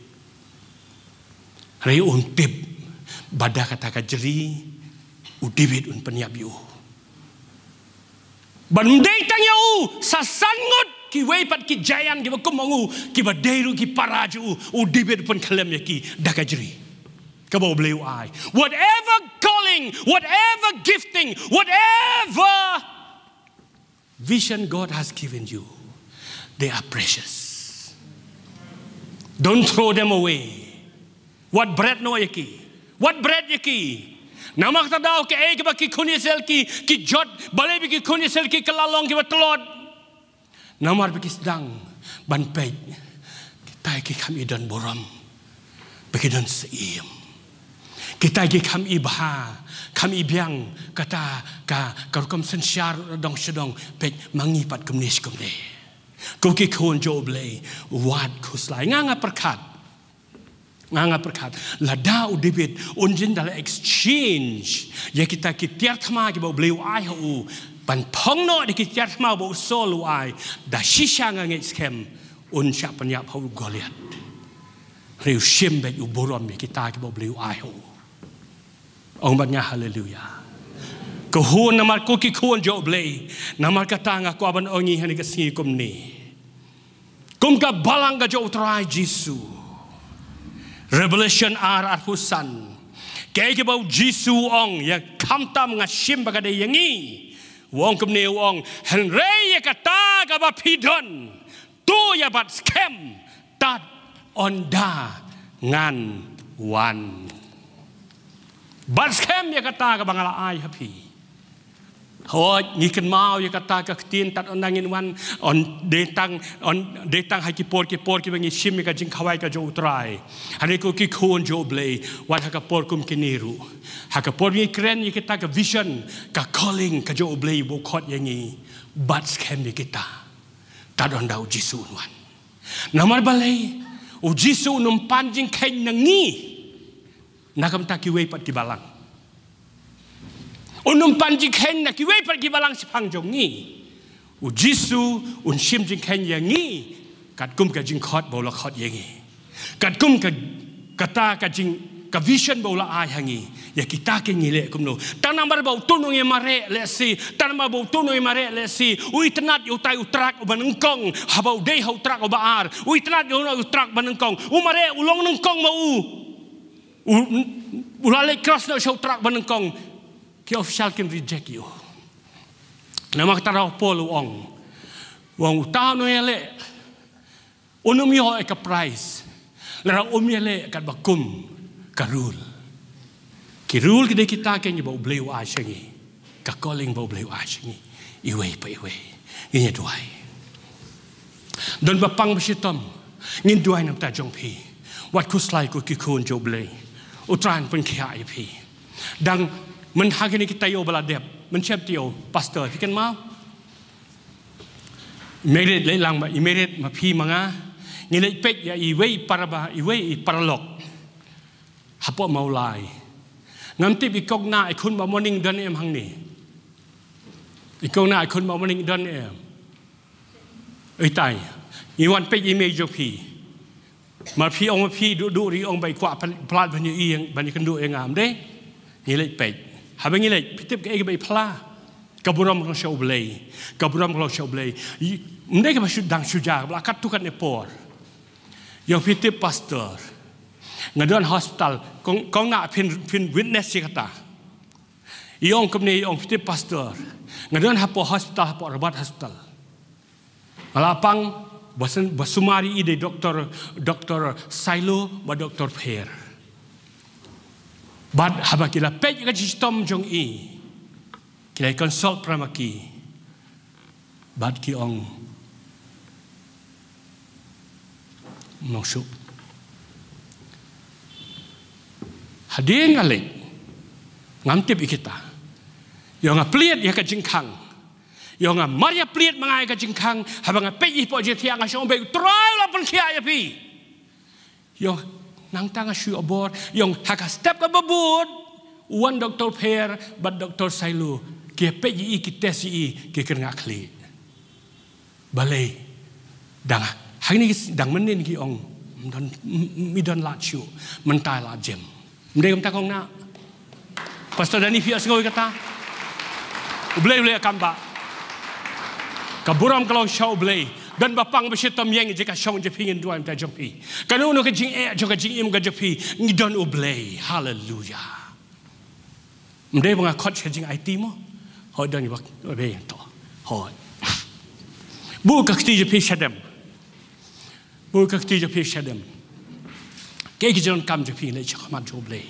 Speaker 6: Rai untip badak kata kajri David un peniap yu. Bandai tang yu sasangut ki weipat ki jayan ki bakumangu ki baderu ki paraju David pun kalem yaki dakajri. Kabo bleu ai. Whatever calling, whatever gifting, whatever vision God has given you, they are precious. Don't throw them away. What bread no yaki? What bread yaki? Nama kata dau ke ek baki kunisel ki jot balai baki kunisel ki kelalong ki betelot. Namar baki sedang ban pej kita ki kami dan boram baki dan seim. Kita ki kami bah kami biang kata ka kam sensyar dong sedong pej mangipat kumnis kumne. Ko ki kon joblei wat kuslai nganga perkat. Nganga perkat lada David unjin dalam exchange ya kita tiar thama ki bau bleu ai hu ban thong no de ki tiar thama bau solo ai da shisha ngang scam siap penyap hau Goliat. Riu siembek u borom kita ke beliau ayo. Ông banya haleluya. Kuhun namar ko ki kuhun jo blei. Namar kata nga ko aban ongi hani ka singi kum ni. Kum ka balang ka jo utrai Jisu. Revelation ar husan. Kaya ke bau Jisu ong ya kamtam nga simba ka de yangi. Wong kum ni wong henrei ya kata ka ba pidon. Tu ya bat skem tat onda ngan wan. Bat skem ya kata ka bangala ai happy. Hoi ngikan mau ya kata ka tin tat ondangin wan on detang hai ki por ki bangi sim ka jing khawai ka jo utrai hani ko ki khon jo blei wan ha ka por kum kiniru ha ka por ni kren ni kita ka vision ka calling ka jo blei bo khot yangi bat scam ni kita tat ondau Jisu wan namar balai u Jisu num panjing khen nangi nakam ta ki wei pat ki balang unum panji ken na ki wei pergi balang sipang jongi u Jisu un sim jing ken yangi kat kum ka jing khot bola khot yangi kat kum ka kata ka jing ka vision bola ai hangi ya kita ke ngile kum no tanamar bau tunung e mare le si tanamar bau tunung e mare le si ui tenat yu tai utrak banengkong habau dei hau trak obaar ui tenat yu utrak banengkong u mare ulong nengkong mau u lale cross no show trak banengkong ki official can reject you. Nama kata rau polu wong utah no ele, unum yo eka price, lara ele kat bakum karul. Kirul kide kita kenya bau bleu asengi, ka calling bau bleu asengi, iwe pa iwe, inya duai. Don bapang besitom, ngin duai nam ta jongpi, wat kuslai ku kikun jo blei, utran pun kia ipi, dang men hagini kita yo baladep men siap tio pastor pikan mau merit lelang ba merit ma pi manga ngilai pek ya iwei paraba iwei paralok hapo maulai ngamti bikogna ikun ba morning dan em hang ni ikogna ikun ba morning dan em tai iwan pek email jo pi ma pi ong pi du ri ong bai kwa plat ban yu yang ban kan du engam de ngilai pek habang ngilai pitip ke bai pla kaburam ko show blay kaburam ko show blay mde ka masud dang suja bla kat tu kan nepor yo pitip pastor ngadon hospital kong na pin witness si kata iong komne iong pitip pastor ngadon hapo hospital hapo rabat hospital malapang basumari ide doktor Silo ba doktor Pher bad haba kila pej ka sistem jong i kila consult pramaki bad ki ong nosuk hadin ngalik ngamtip ikita yo nga pliet ya ka jingkang yo nga maria pliet mangai ka jingkang haba nga pej po je tiang nga shong be try la pun kia ya pi yo nang tanga shu abor yung haka step ka babud one Dr. Pher but Dr. Silo ki peji ki tesi ki kerna kli balai dang hangni dang menin ki ong don mi don la chu mentai la jem mde kam ta kong na pastor Dani fi asgoi kata blai kamba kaburam kalau show blai dan bapang bersitam yang jika syong jepingin dua minta jepi. Kalau nak jing juga jing im gajepi ngidon ublay. Hallelujah. Mendai mengakot jing IT mo. Hoi dan ibak obey to. Hoi. Bu kakti jepi shadem. Bu kakti jepi shadem. Kaya kijon kam jepi le chakmat joblay.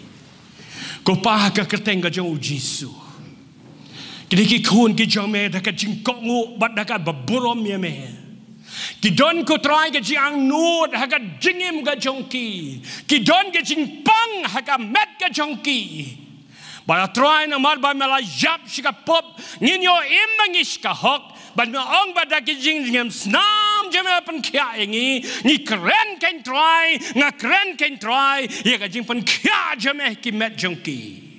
Speaker 6: Ko pa ka kerteng gajong Jisu. Kini ki kun ki jome dakat jing kongu bat dakat baburom ya me. Kidon ko try ke jiang nuot haka jingim ga jongki kidon ke jing pang haka met ga jongki bala try na mar ba mela yap shika pop ninyo imangish ka hok ban ma ong ba da ke jing ngem snam jema pen kya engi ni kren ken try nga kren ken try ye ga jing pen kya jema ki met jongki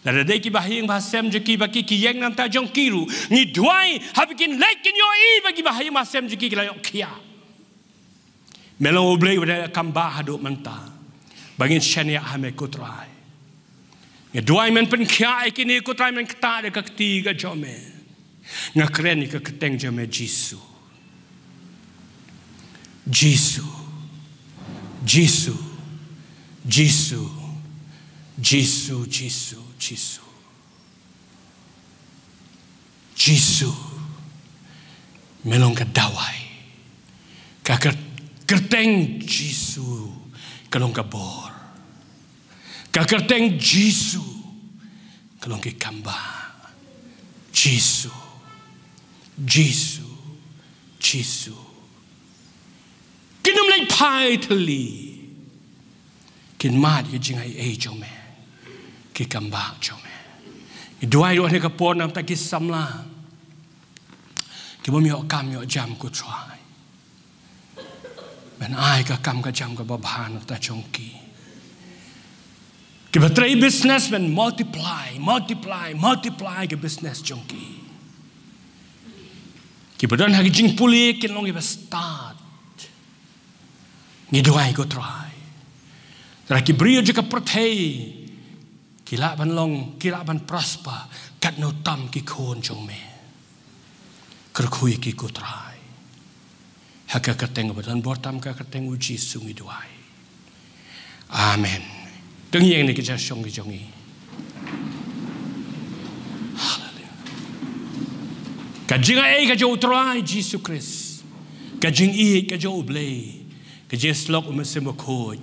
Speaker 6: Lada dei ki bahayang bahasem jeki baki ki yang nam ta jong kiru ni duai habikin lekin yo i bagi bahayang bahasem jeki ki layok kia Melong oblei pada kambah haduk mentah. Bangin syania hame kutrai. Ngeduai men penkia ikini kutrai men keta de ketiga jome. Ngakren ni ke keteng jome Jisu. Jisu. Jisu. Jisu. Jisu. Jisu. Jisu. Jisu. Melong kedawai. Kerteng Jisu kalong kabor. Kerteng Jisu kalong kikamba. Jisu. Jisu. Jisu. Kinum lai pai thali. Kin mat ke jingai e jome. Kikamba jome. Duai ro ne kapor nam ta ki samla. Ki bo mi okam yo jam ku try. Ben ai ka kam ka jam ka babhan ta chongki. Ki batrai business ben multiply ke business chongki. Ki badan hagi jing puli kin long iba start. Ni doai ko try. Tara ki brio je ka protei. Kila ban long, kila ban prosper. Kat no tam ki khon chong me. Kerkhui ki ko try. Haka kateng badan bortam ka kateng uji sungi duai. Amen. Tung yang ni kita songi jongi. Hallelujah. Kajing ai ka jo try Jesus Christ. Kajing i ka jo blay. Kajing slok umesemo khoi.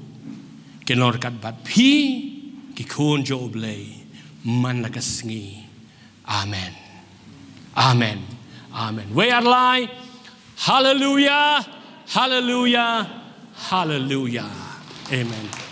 Speaker 6: Kenor kat bat pi ki khon jo blay. Man la kasngi. Amen. Amen. Amen. We are lie. Hallelujah, hallelujah, hallelujah. Amen.